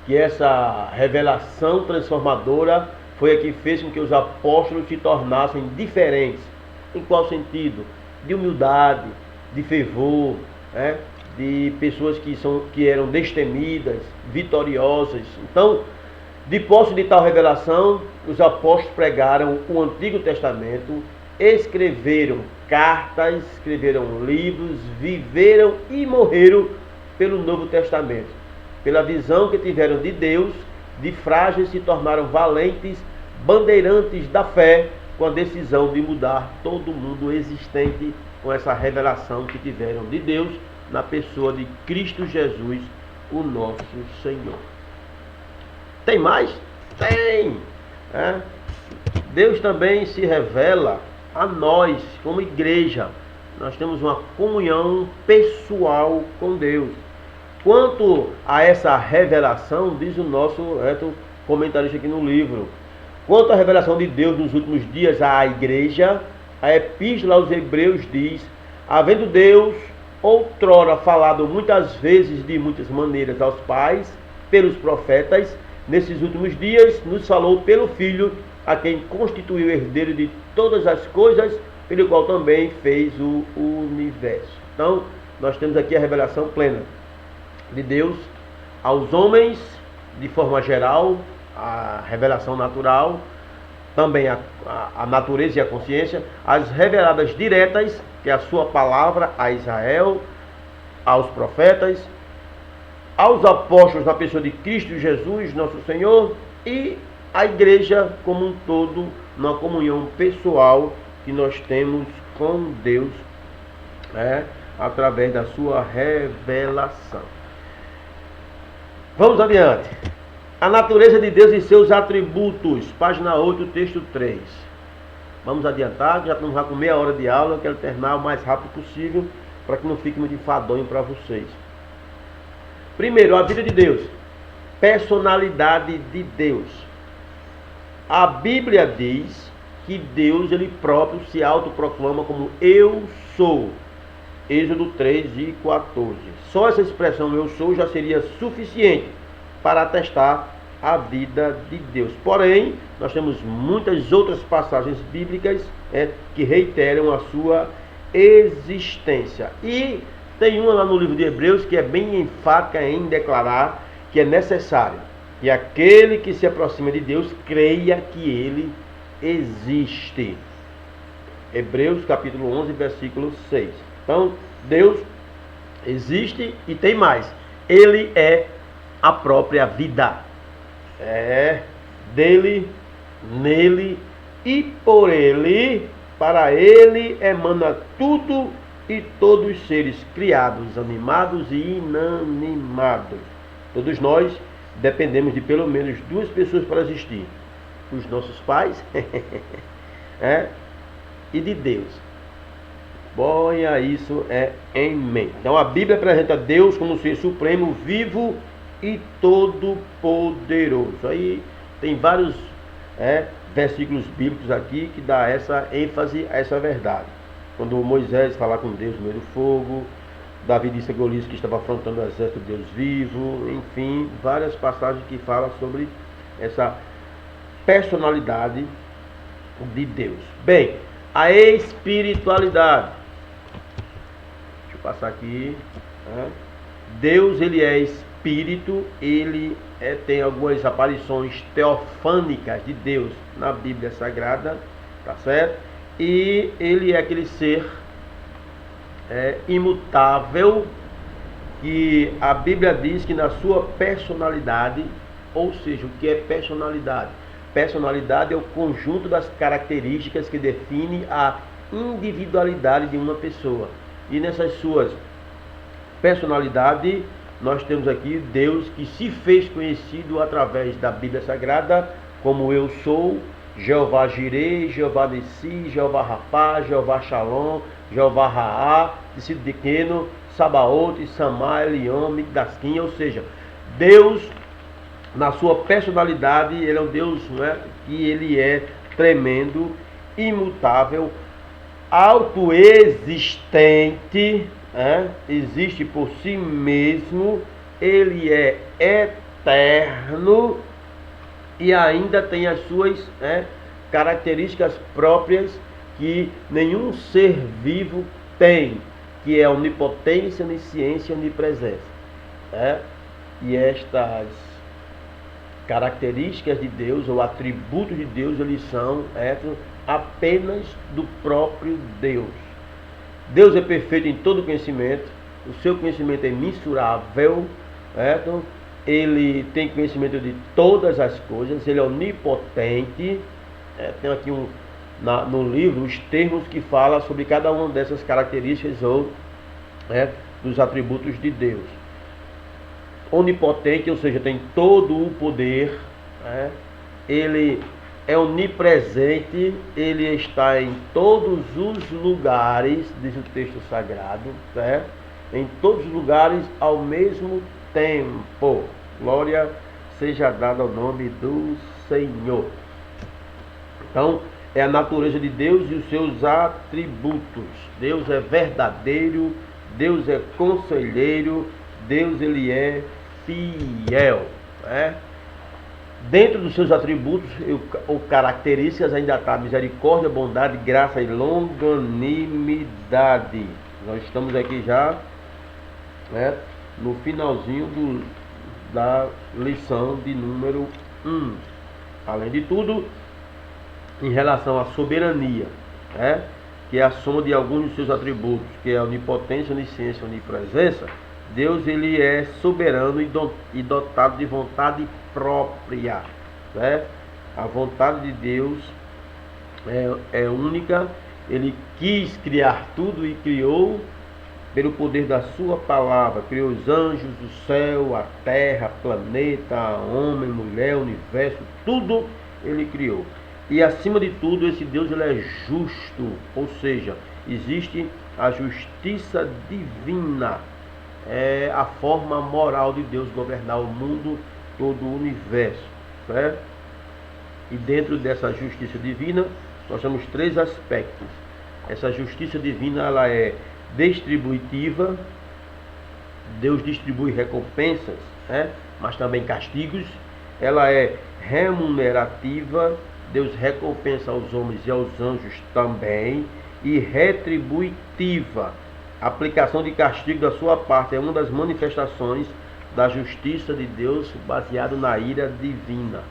que essa revelação transformadora foi a que fez com que os apóstolos se tornassem diferentes. Em qual sentido? De humildade, de fervor, de pessoas que eram destemidas, vitoriosas. Então, de posse de tal revelação, os apóstolos pregaram o Antigo Testamento, escreveram cartas, escreveram livros, viveram e morreram pelo Novo Testamento. Pela visão que tiveram de Deus, de frágeis se tornaram valentes, bandeirantes da fé, com a decisão de mudar todo mundo existente com essa revelação que tiveram de Deus na pessoa de Cristo Jesus, o nosso Senhor. Tem mais? Tem! Deus também se revela a nós, como igreja. Nós temos uma comunhão pessoal com Deus. Quanto a essa revelação, diz o nosso comentarista aqui no livro, quanto à revelação de Deus nos últimos dias à igreja, a epístola aos Hebreus diz: havendo Deus outrora falado muitas vezes de muitas maneiras aos pais, pelos profetas, nesses últimos dias nos falou pelo Filho, a quem constituiu herdeiro de todas as coisas, pelo qual também fez o universo. Então, nós temos aqui a revelação plena de Deus aos homens, de forma geral, a revelação natural, também a natureza e a consciência, as reveladas diretas, que é a sua palavra a Israel, aos profetas, aos apóstolos na pessoa de Cristo Jesus, nosso Senhor, e a igreja como um todo, na comunhão pessoal que nós temos com Deus, através da sua revelação. Vamos adiante. A natureza de Deus e seus atributos. Página 8, texto 3. Vamos adiantar, já estamos com meia hora de aula. Eu quero terminar o mais rápido possível, para que não fique muito enfadonho para vocês. Primeiro, a vida de Deus. Personalidade de Deus. A Bíblia diz que Deus, Ele próprio, se autoproclama como Eu Sou. Êxodo 3 e 14. Só essa expressão Eu Sou já seria suficiente para atestar a vida de Deus. Porém, nós temos muitas outras passagens bíblicas que reiteram a sua existência. E tem uma lá no livro de Hebreus que é bem enfática em declarar que é necessário que aquele que se aproxima de Deus creia que Ele existe. Hebreus capítulo 11, versículo 6. Então, Deus existe e tem mais. Ele é a própria vida. Dele, nele e por ele, para ele emana tudo e todos os seres criados, animados e inanimados. Todos nós dependemos de pelo menos duas pessoas para existir: os nossos pais e de Deus. Ponha isso em mente. Então a Bíblia apresenta Deus como ser supremo, vivo e todo-poderoso. Aí tem vários versículos bíblicos aqui que dá essa ênfase a essa verdade. Quando Moisés fala com Deus no meio do fogo, Davi disse a Golias que estava afrontando o exército de Deus vivo, enfim, várias passagens que falam sobre essa personalidade de Deus. Bem, a espiritualidade. Deixa eu passar aqui. Deus, ele é espírito, ele tem algumas aparições teofânicas de Deus na Bíblia Sagrada, tá certo? E ele é aquele ser imutável, que a Bíblia diz que na sua personalidade, ou seja, o que é personalidade? Personalidade é o conjunto das características que define a individualidade de uma pessoa. E nessas suas personalidades, nós temos aqui Deus que se fez conhecido através da Bíblia Sagrada como Eu Sou, Jeová Jireh, Jeová Nissi, Jeová Rapá, Jeová Shalom, Jeová Raá, Tecido de Queno, Sabaote, Samá, Elion, Migdasquim, ou seja, Deus, na sua personalidade, ele é um Deus, né, que ele é tremendo, imutável, autoexistente, existe por si mesmo, ele é eterno e ainda tem as suas características próprias que nenhum ser vivo tem, que é onipotência, onisciência e onipresença. E estas características de Deus, ou atributos de Deus, eles são apenas do próprio Deus. Deus é perfeito em todo conhecimento, o seu conhecimento é mensurável, ele tem conhecimento de todas as coisas, ele é onipotente. Tem aqui no livro os termos que falam sobre cada uma dessas características ou dos atributos de Deus. Onipotente, ou seja, tem todo o poder, ele é onipresente, ele está em todos os lugares, diz o texto sagrado, em todos os lugares ao mesmo tempo. Glória seja dada ao nome do Senhor. Então, é a natureza de Deus e os seus atributos. Deus é verdadeiro, Deus é conselheiro, Deus ele é fiel. Dentro dos seus atributos ou características ainda está misericórdia, bondade, graça e longanimidade. Nós estamos aqui já no finalzinho da lição de número 1. Além de tudo, em relação à soberania, que é a soma de alguns dos seus atributos, que é a onipotência, onisciência, onipresença, Deus ele é soberano e dotado de vontade própria. A vontade de Deus é única. Ele quis criar tudo e criou pelo poder da sua palavra. Criou os anjos, o céu, a terra, planeta, homem, mulher, universo, tudo ele criou. E acima de tudo, esse Deus ele é justo, ou seja, existe a justiça divina. É a forma moral de Deus governar o mundo, todo o universo. E dentro dessa justiça divina, nós temos 3 aspectos. Essa justiça divina ela é distributiva. Deus distribui recompensas, mas também castigos. Ela é remunerativa. Deus recompensa aos homens e aos anjos também. E retributiva. A aplicação de castigo da sua parte é uma das manifestações da justiça de Deus baseado na ira divina.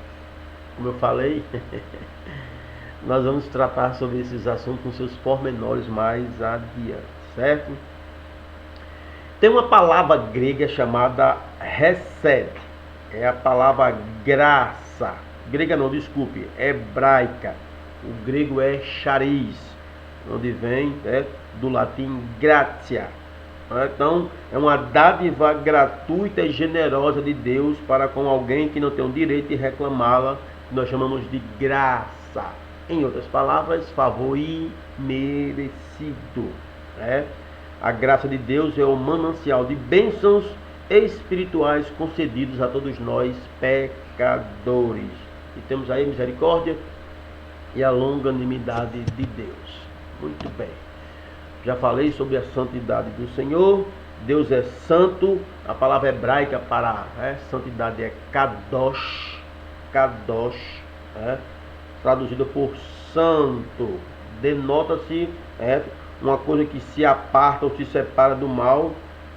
Como eu falei, nós vamos tratar sobre esses assuntos com seus pormenores mais adiante, certo? Tem uma palavra grega chamada hesed, é a palavra graça. Grega não, desculpe, hebraica. O grego é charis, onde vem do latim gratia. Então, é uma dádiva gratuita e generosa de Deus para com alguém que não tem o direito de reclamá-la, que nós chamamos de graça. Em outras palavras, favor imerecido. A graça de Deus é o manancial de bênçãos espirituais concedidos a todos nós pecadores. E temos aí misericórdia e a longanimidade de Deus. Muito bem. Já falei sobre a santidade do Senhor. Deus é santo. A palavra hebraica para santidade é kadosh. Kadosh. Traduzida por santo. Denota-se uma coisa que se aparta ou se separa do mal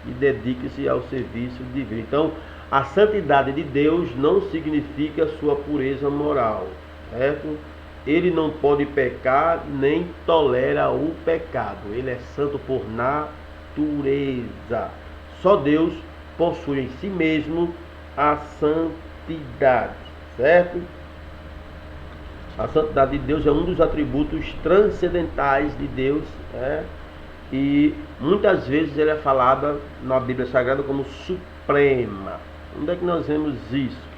e dedica-se ao serviço divino. Então, a santidade de Deus não significa sua pureza moral, certo? Ele não pode pecar, nem tolera o pecado. Ele é santo por natureza. Só Deus possui em si mesmo a santidade, certo? A santidade de Deus é um dos atributos transcendentais de Deus, e muitas vezes ele é falada na Bíblia Sagrada como suprema. Onde é que nós vemos isso?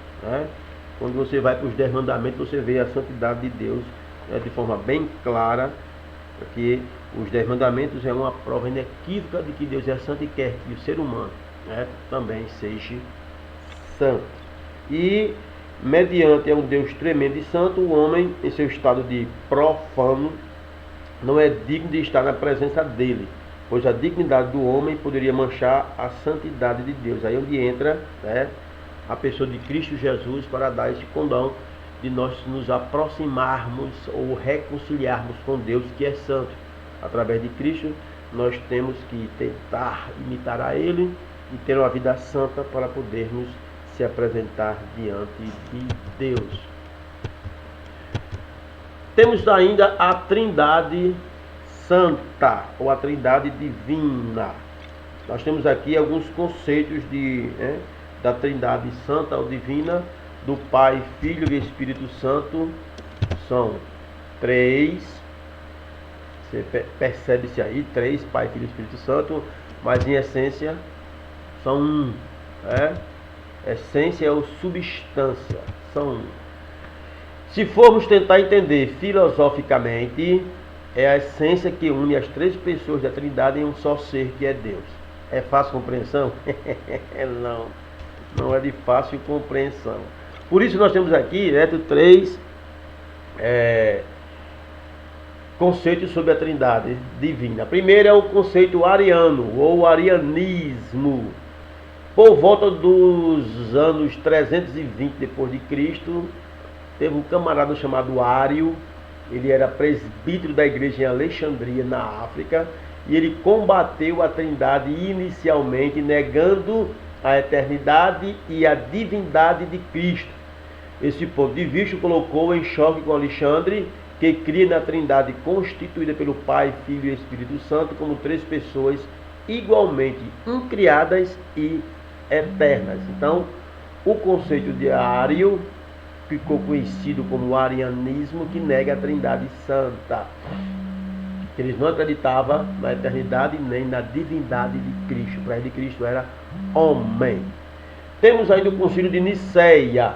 Quando você vai para os 10 mandamentos, você vê a santidade de Deus de forma bem clara, porque Os 10 mandamentos é uma prova inequívoca de que Deus é santo e quer que o ser humano, né, também seja santo. E, mediante um Deus tremendo e santo, o homem, em seu estado de profano, não é digno de estar na presença dele, pois a dignidade do homem poderia manchar a santidade de Deus. Aí é onde entra, né, a pessoa de Cristo Jesus para dar esse condão de nós nos aproximarmos ou reconciliarmos com Deus, que é santo. Através de Cristo, nós temos que tentar imitar a Ele e ter uma vida santa para podermos se apresentar diante de Deus. Temos ainda a Trindade Santa, ou a Trindade Divina. Nós temos aqui alguns conceitos da Trindade Santa ou Divina, do Pai, Filho e Espírito Santo. São 3, você percebe-se aí, 3, Pai, Filho e Espírito Santo, mas em essência são 1. Essência ou substância, são 1. Se formos tentar entender filosoficamente, é a essência que une as 3 pessoas da Trindade em um só ser, que é Deus. É fácil compreensão? Não é de fácil compreensão. Por isso nós temos aqui 3 conceitos sobre a Trindade Divina. Primeiro é o conceito ariano, ou arianismo. Por volta dos anos 320 depois de Cristo, teve um camarada chamado Ário. Ele era presbítero da igreja em Alexandria, na África, e ele combateu a Trindade inicialmente, negando a eternidade e a divindade de Cristo. Esse ponto de vista colocou em choque com Alexandre, que cria na Trindade constituída pelo Pai, Filho e Espírito Santo como 3 pessoas igualmente incriadas e eternas. Então, o conceito de Ário ficou conhecido como arianismo, que nega a Trindade Santa. Eles não acreditavam na eternidade nem na divindade de Cristo. Para ele, Cristo era homem. Temos ainda o Concílio de Nicéia.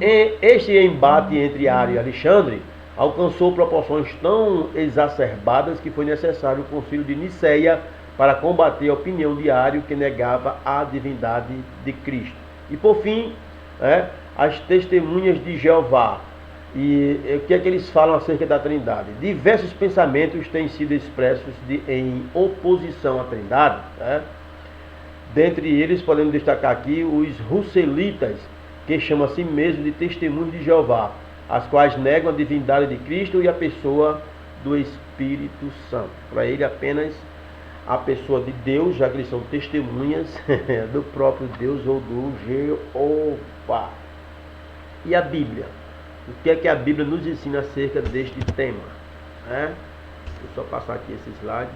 Este embate entre Ário e Alexandre alcançou proporções tão exacerbadas que foi necessário o Concílio de Nicéia para combater a opinião de Ário, que negava a divindade de Cristo. E por fim, as testemunhas de Jeová. E o que é que eles falam acerca da Trindade? Diversos pensamentos têm sido expressos em oposição à Trindade. Dentre eles podemos destacar aqui os russelitas, que chamam a si mesmo de testemunhos de Jeová, as quais negam a divindade de Cristo e a pessoa do Espírito Santo. Para ele, apenas a pessoa de Deus, já que eles são testemunhas do próprio Deus ou do Jeová. E a Bíblia? O que é que a Bíblia nos ensina acerca deste tema? Deixa eu só passar aqui esse slide.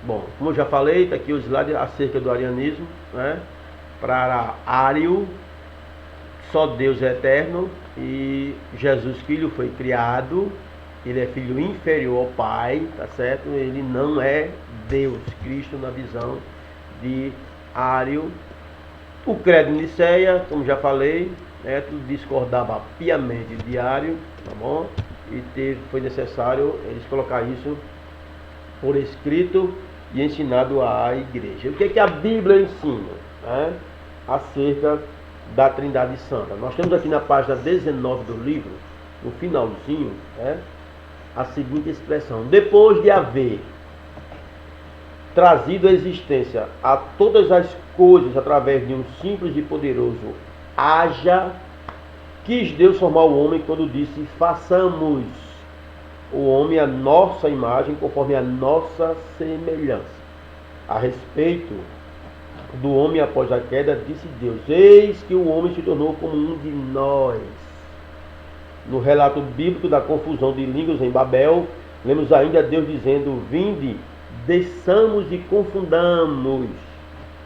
Bom, como eu já falei, está aqui o slide acerca do arianismo. Para Ário, só Deus é eterno e Jesus Filho foi criado. Ele é filho inferior ao Pai, tá certo? Ele não é Deus, Cristo, na visão de Ário. O credo de Nicéia, como já falei, discordava piamente de Ário, tá bom? E foi necessário eles colocar isso por escrito e ensinado à igreja. O que é que a Bíblia ensina acerca da Trindade Santa? Nós temos aqui na página 19 do livro, no finalzinho, a seguinte expressão: depois de haver trazido à existência a todas as coisas através de um simples e poderoso haja, quis Deus formar o homem quando disse: façamos o homem à nossa imagem, conforme a nossa semelhança. A respeito do homem após a queda, disse Deus: eis que o homem se tornou como um de nós. No relato bíblico da confusão de línguas em Babel, lemos ainda Deus dizendo: vinde, desçamos e confundamos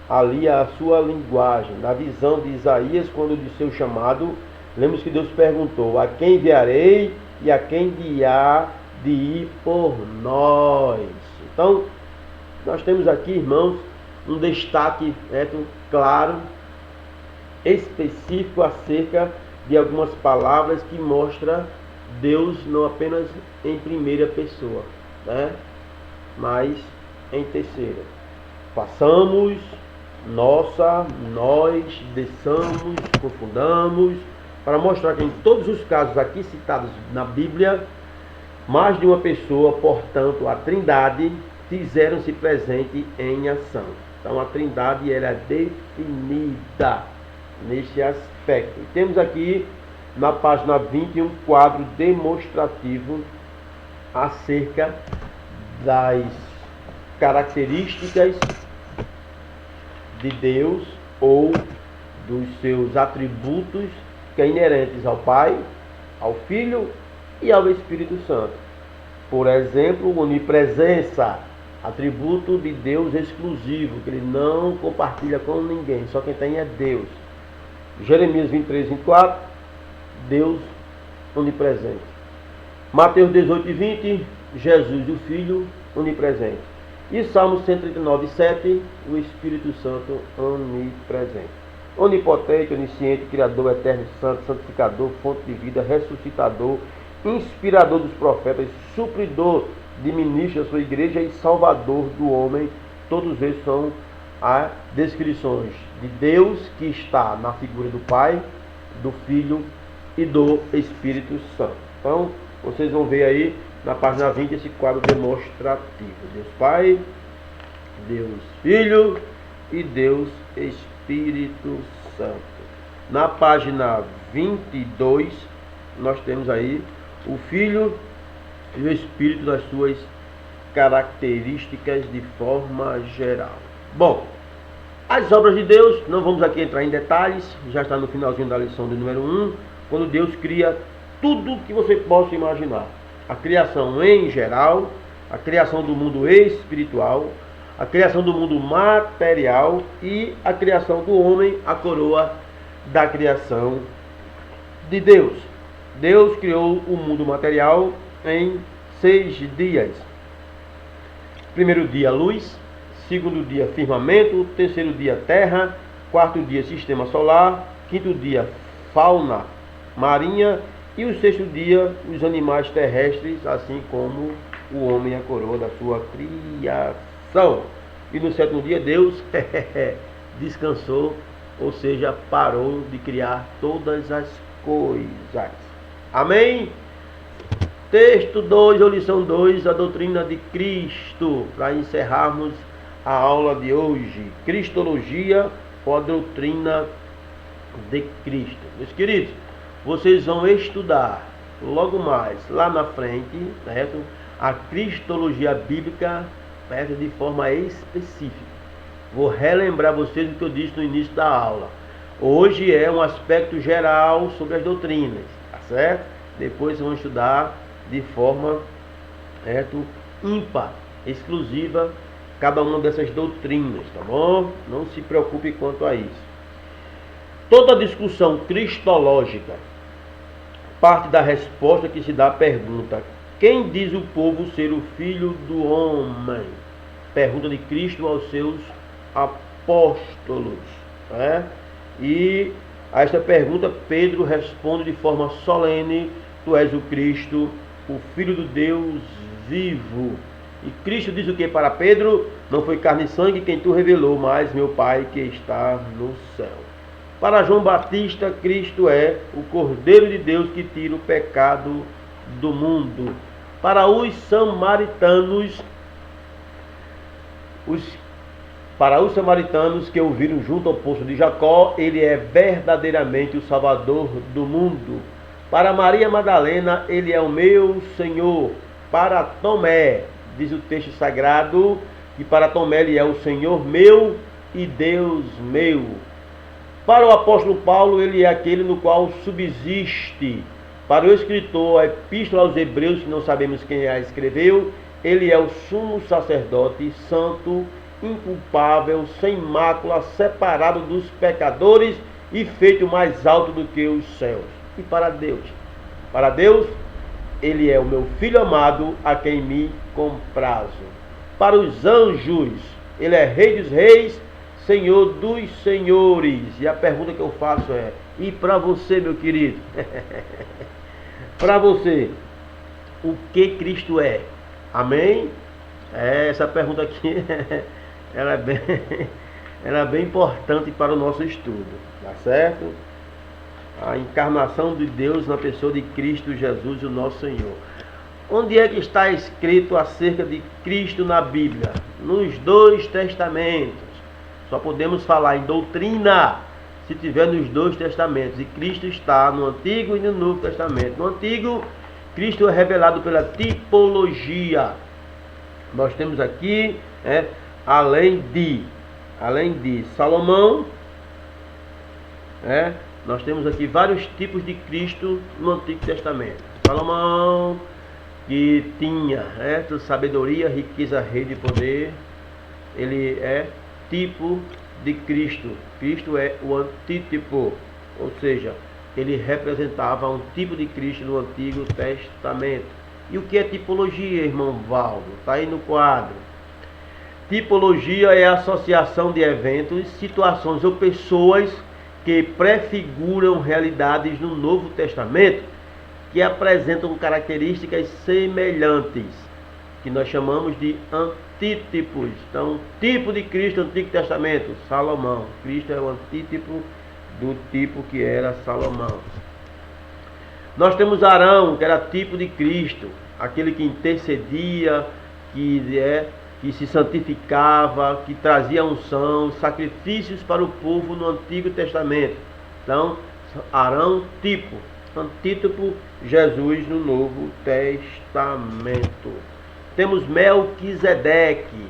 ali a sua linguagem. Na visão de Isaías, quando de seu chamado, lemos que Deus perguntou: a quem enviarei e a quem há de ir por nós? Então, nós temos aqui, irmãos, um destaque claro, específico acerca de algumas palavras que mostra Deus não apenas em primeira pessoa, né? Mas em terceira. Façamos, nossa, nós, desçamos, confundamos, para mostrar que em todos os casos aqui citados na Bíblia, mais de uma pessoa, portanto, a Trindade, fizeram-se presente em ação. Então a Trindade era definida nesse aspecto. E temos aqui na página 20 um quadro demonstrativo acerca das características de Deus ou dos seus atributos que são inerentes ao Pai, ao Filho e ao Espírito Santo. Por exemplo, onipresença, atributo de Deus exclusivo, que ele não compartilha com ninguém, só quem tem é Deus. Jeremias 23, 24, Deus onipresente. Mateus 18 e 20, Jesus o Filho onipresente. E Salmo 139, 7, o Espírito Santo onipresente. Onipotente, onisciente, Criador, eterno, santo, santificador, fonte de vida, ressuscitador, inspirador dos profetas, supridor de ministros da sua igreja e salvador do homem. Todos eles são as descrições de Deus que está na figura do Pai, do Filho e do Espírito Santo. Então, vocês vão ver aí na página 20 esse quadro demonstrativo. Deus Pai, Deus Filho e Deus Espírito Santo. Na página 22, nós temos aí o Filho e o Espírito nas suas características de forma geral. Bom, as obras de Deus, não vamos aqui entrar em detalhes, já está no finalzinho da lição do número 1, quando Deus cria tudo que você possa imaginar. A criação em geral, a criação do mundo espiritual, a criação do mundo material e a criação do homem, a coroa da criação de Deus. Deus criou o mundo material em 6 dias. Primeiro dia, luz. Segundo dia, firmamento. Terceiro dia, terra. Quarto dia, sistema solar. Quinto dia, fauna marinha. E o sexto dia, os animais terrestres, assim como o homem, a coroa da sua criação. E no sétimo dia, Deus descansou, ou seja, parou de criar todas as coisas. Amém? Texto 2, ou lição 2, a doutrina de Cristo, para encerrarmos a aula de hoje. Cristologia ou a doutrina de Cristo. Meus queridos, vocês vão estudar logo mais, lá na frente, certo? A cristologia bíblica, certo? De forma específica. Vou relembrar vocês o que eu disse no início da aula. Hoje é um aspecto geral sobre as doutrinas, tá certo? Depois vão estudar de forma, certo? Ímpar, exclusiva, cada uma dessas doutrinas, tá bom? Não se preocupe quanto a isso. Toda discussão cristológica parte da resposta que se dá à pergunta: quem diz o povo ser o Filho do Homem? Pergunta de Cristo aos seus apóstolos, né? E a esta pergunta Pedro responde de forma solene: tu és o Cristo, o Filho do Deus vivo. E Cristo diz o que para Pedro? Não foi carne e sangue quem tu revelou, mas meu Pai que está no céu. Para João Batista, Cristo é o Cordeiro de Deus que tira o pecado do mundo. Para os samaritanos, que ouviram junto ao poço de Jacó, ele é verdadeiramente o Salvador do mundo. Para Maria Madalena, ele é o meu Senhor. Para Tomé, diz o texto sagrado, que para Tomé ele é o Senhor meu e Deus meu. Para o apóstolo Paulo, ele é aquele no qual subsiste. Para o escritor, a epístola aos Hebreus, que não sabemos quem a escreveu, ele é o sumo sacerdote, santo, inculpável, sem mácula, separado dos pecadores e feito mais alto do que os céus. E para Deus, ele é o meu filho amado, a quem me comprazo. Para os anjos, ele é Rei dos reis, Senhor dos senhores. E a pergunta que eu faço é: E para você, meu querido, para você, o que Cristo é? Amém? Essa pergunta aqui, ela é bem importante para o nosso estudo, tá certo? A encarnação de Deus na pessoa de Cristo Jesus, o nosso Senhor. Onde é que está escrito acerca de Cristo na Bíblia? Nos dois testamentos. Só podemos falar em doutrina se tiver nos dois testamentos. E Cristo está no Antigo e no Novo Testamento. No Antigo, Cristo é revelado pela tipologia. Nós temos aqui, além de Salomão, nós temos aqui vários tipos de Cristo no Antigo Testamento. Salomão, que tinha sabedoria, riqueza, rei de poder, ele é tipo de Cristo. Cristo é o antítipo, ou seja, ele representava um tipo de Cristo no Antigo Testamento. E o que é tipologia, irmão Valdo? Está aí no quadro. Tipologia é a associação de eventos, situações ou pessoas que prefiguram realidades no Novo Testamento, que apresentam características semelhantes, que nós chamamos de antítipos. Então, tipo de Cristo no Antigo Testamento, Salomão. Cristo é o antítipo do tipo que era Salomão. Nós temos Arão, que era tipo de Cristo, aquele que intercedia, que se santificava, que trazia unção, sacrifícios para o povo no Antigo Testamento. Então, Arão, tipo. Antítipo, Jesus no Novo Testamento. Temos Melquisedeque,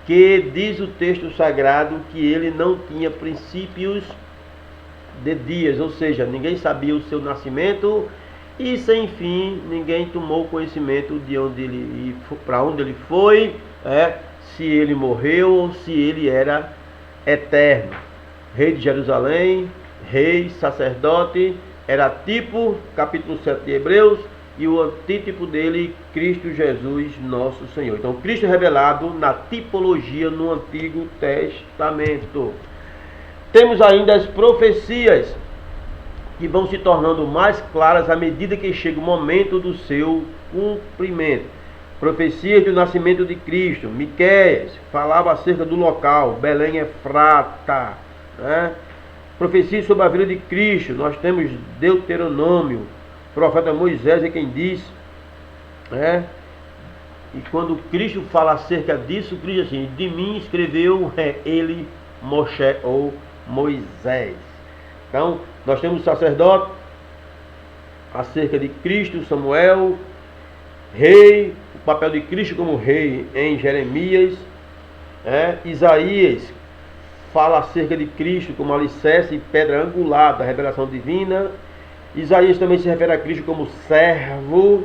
que diz o texto sagrado que ele não tinha princípios de dias, ou seja, ninguém sabia o seu nascimento e sem fim ninguém tomou conhecimento de onde ele, para onde ele foi, se ele morreu ou se ele era eterno. Rei de Jerusalém, rei, sacerdote, era tipo, capítulo 7 de Hebreus, e o antítipo dele, Cristo Jesus, nosso Senhor. Então, Cristo é revelado na tipologia no Antigo Testamento. Temos ainda as profecias, que vão se tornando mais claras à medida que chega o momento do seu cumprimento. Profecias do nascimento de Cristo. Miqueias falava acerca do local, Belém Efrata, Profecias sobre a vida de Cristo. Nós temos Deuteronômio, o profeta Moisés é quem diz, e quando Cristo fala acerca disso, Cristo diz assim: de mim escreveu ele, Moshe ou Moisés. Então, nós temos sacerdote acerca de Cristo, Samuel, rei, o papel de Cristo como rei em Jeremias, Isaías fala acerca de Cristo como alicerce e pedra angular da revelação divina. Isaías também se refere a Cristo como servo.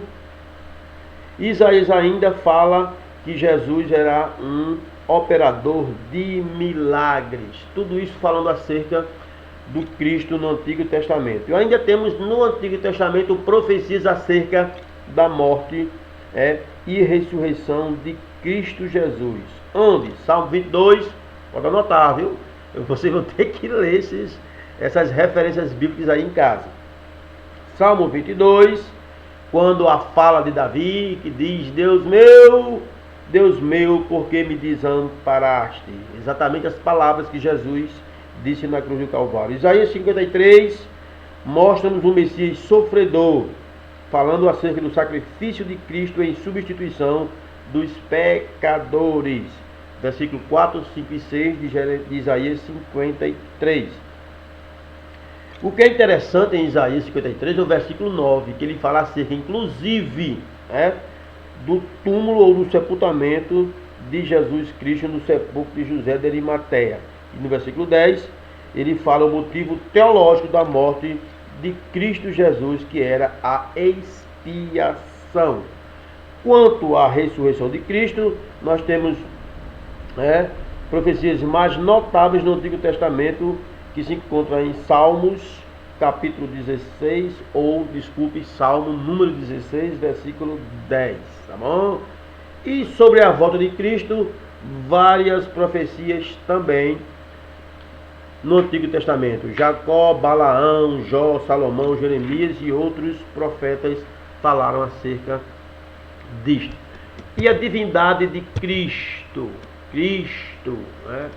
Isaías ainda fala que Jesus era um operador de milagres. Tudo isso falando acerca do Cristo no Antigo Testamento. E ainda temos no Antigo Testamento profecias acerca da morte e ressurreição de Cristo Jesus. Onde? Salmo 22, pode anotar, viu? Vocês vão ter que ler essas referências bíblicas aí em casa. Salmo 22, quando a fala de Davi, que diz: Deus meu, por que me desamparaste? Exatamente as palavras que Jesus disse na cruz do Calvário. Isaías 53 mostra-nos um Messias sofredor, falando acerca do sacrifício de Cristo em substituição dos pecadores. Versículo 4, 5 e 6 de Isaías 53. O que é interessante em Isaías 53 é o versículo 9, que ele fala acerca, inclusive, do túmulo ou do sepultamento de Jesus Cristo no sepulcro de José de Arimateia. E no versículo 10, ele fala o motivo teológico da morte de Cristo Jesus, que era a expiação. Quanto à ressurreição de Cristo, nós temos profecias mais notáveis no Antigo Testamento, que se encontram em Salmos, capítulo 16, Salmo número 16, versículo 10, tá bom? E sobre a volta de Cristo, várias profecias também no Antigo Testamento. Jacó, Balaão, Jó, Salomão, Jeremias e outros profetas falaram acerca disto. E a divindade de Cristo. Cristo, né?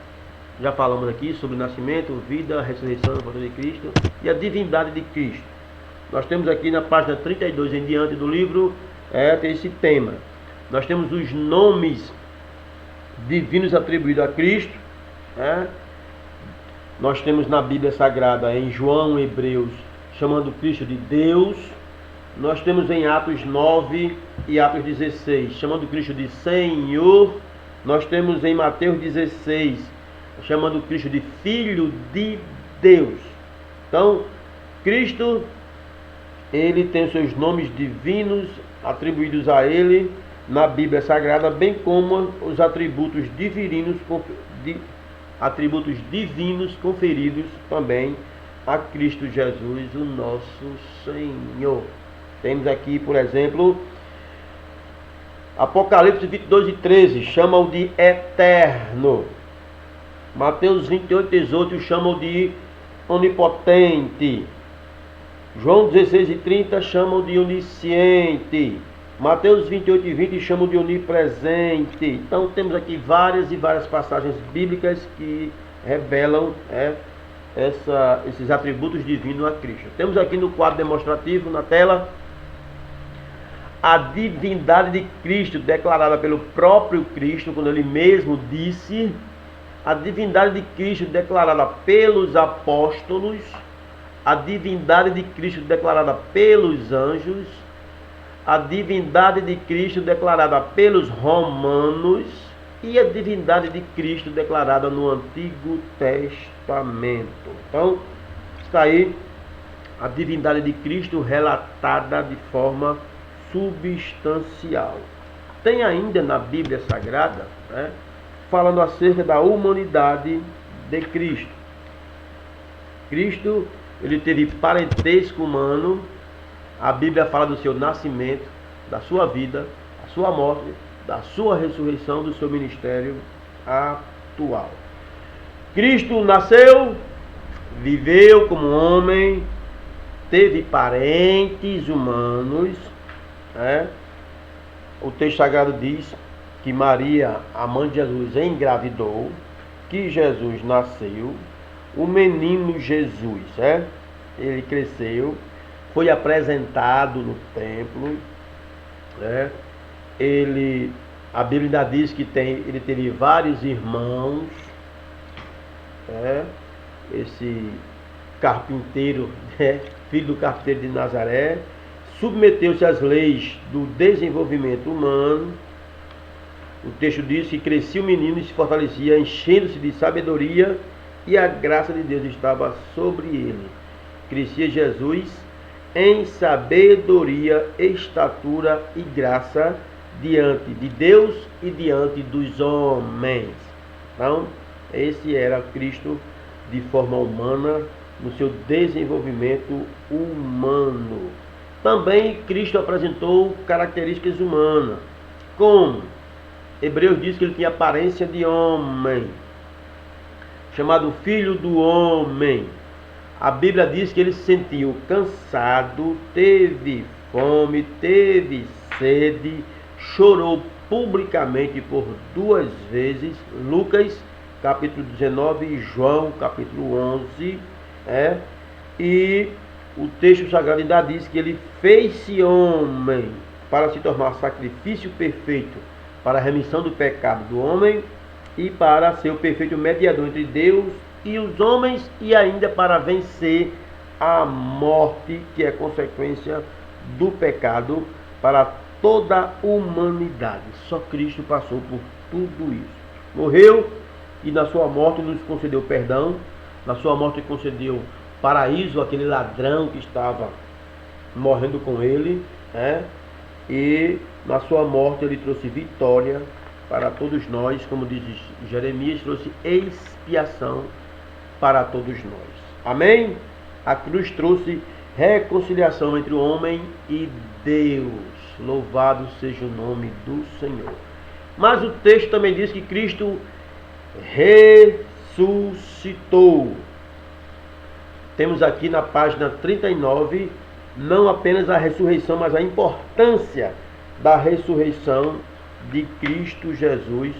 Já falamos aqui sobre o nascimento, vida, ressurreição, volta de Cristo. E a divindade de Cristo. Nós temos aqui na página 32 em diante do livro, tem esse tema. Nós temos os nomes divinos atribuídos a Cristo. Nós temos na Bíblia Sagrada, em João, Hebreus, chamando Cristo de Deus. Nós temos em Atos 9 e Atos 16, chamando Cristo de Senhor. Nós temos em Mateus 16, chamando Cristo de Filho de Deus. Então, Cristo, ele tem seus nomes divinos atribuídos a ele na Bíblia Sagrada, bem como os atributos divinos conferidos também a Cristo Jesus, o nosso Senhor. Temos aqui, por exemplo, Apocalipse 22 e 13, chama-o de eterno. Mateus 28 e 18 chama-o de onipotente. João 16 e 30 chamam de onisciente. Mateus 28 e 20 chamam de onipresente. Então temos aqui várias e várias passagens bíblicas que revelam esses atributos divinos a Cristo. Temos aqui no quadro demonstrativo, na tela, a divindade de Cristo declarada pelo próprio Cristo, quando ele mesmo disse, a divindade de Cristo declarada pelos apóstolos, a divindade de Cristo declarada pelos anjos, a divindade de Cristo declarada pelos romanos e a divindade de Cristo declarada no Antigo Testamento. Então, está aí a divindade de Cristo relatada de forma substancial. Tem ainda na Bíblia Sagrada, falando acerca da humanidade de Cristo. Cristo, ele teve parentesco humano. A Bíblia fala do seu nascimento, da sua vida, da sua morte, da sua ressurreição, do seu ministério atual. Cristo nasceu, viveu como homem, teve parentes humanos. O texto sagrado diz que Maria, a mãe de Jesus, engravidou, que Jesus nasceu, o menino Jesus, ele cresceu, foi apresentado no templo, a Bíblia ainda diz que ele teve vários irmãos, esse carpinteiro, filho do carpinteiro de Nazaré, submeteu-se às leis do desenvolvimento humano. O texto diz que crescia o menino e se fortalecia, enchendo-se de sabedoria, e a graça de Deus estava sobre ele. Crescia Jesus em sabedoria, estatura e graça diante de Deus e diante dos homens. Então, esse era Cristo de forma humana, no seu desenvolvimento humano. Também Cristo apresentou características humanas, como Hebreus diz que ele tinha aparência de homem, chamado Filho do Homem. A Bíblia diz que ele se sentiu cansado, teve fome, teve sede, chorou publicamente por 2 vezes. Lucas capítulo 19 e João capítulo 11. E o texto sagrado ainda diz que ele fez-se homem para se tornar sacrifício perfeito para a remissão do pecado do homem e para ser o perfeito mediador entre Deus e os homens, e ainda para vencer a morte, que é consequência do pecado para toda a humanidade. Só Cristo passou por tudo isso. Morreu e na sua morte nos concedeu perdão. Na sua morte concedeu paraíso àquele ladrão que estava morrendo com ele, e na sua morte ele trouxe vitória para todos nós, como diz Jeremias, trouxe expiação para todos nós. Amém? A cruz trouxe reconciliação entre o homem e Deus. Louvado seja o nome do Senhor. Mas o texto também diz que Cristo ressuscitou. temos aqui na página 39, não apenas a ressurreição, mas a importância da ressurreição de Cristo Jesus,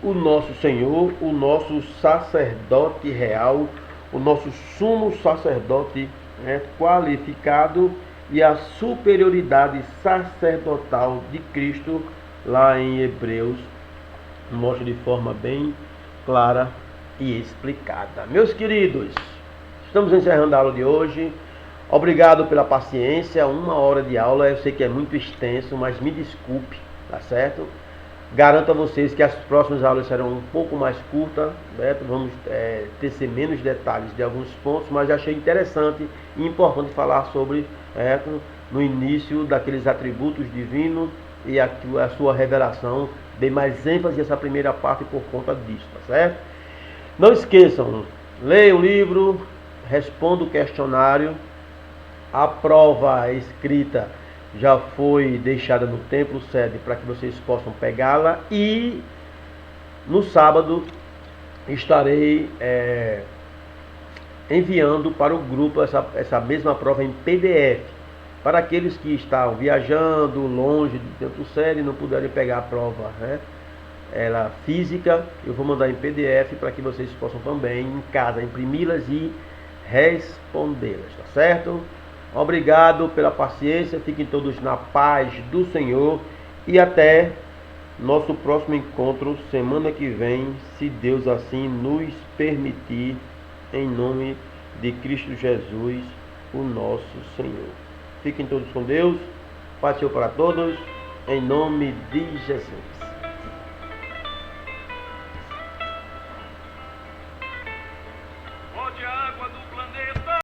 o nosso Senhor, o nosso sacerdote real, o nosso sumo sacerdote qualificado, e a superioridade sacerdotal de Cristo, lá em Hebreus, mostra de forma bem clara e explicada. Meus queridos, estamos encerrando a aula de hoje. Obrigado pela paciência. 1 hora de aula, eu sei que é muito extenso, mas me desculpe, tá certo? Garanto a vocês que as próximas aulas serão um pouco mais curtas, certo? Vamos tecer menos detalhes de alguns pontos, mas achei interessante e importante falar sobre, no início, daqueles atributos divinos e a sua revelação. Dei mais ênfase nessa primeira parte por conta disso, tá certo? Não esqueçam, leia o livro, responda o questionário. A prova escrita já foi deixada no templo sede para que vocês possam pegá-la, e no sábado estarei enviando para o grupo essa mesma prova em PDF, para aqueles que estão viajando longe do templo sede e não puderem pegar a prova, ela física. Eu vou mandar em PDF para que vocês possam também em casa imprimi-las e respondê-las, tá certo? Obrigado pela paciência, fiquem todos na paz do Senhor e até nosso próximo encontro semana que vem, se Deus assim nos permitir, em nome de Cristo Jesus, o nosso Senhor. Fiquem todos com Deus, paz para todos, em nome de Jesus.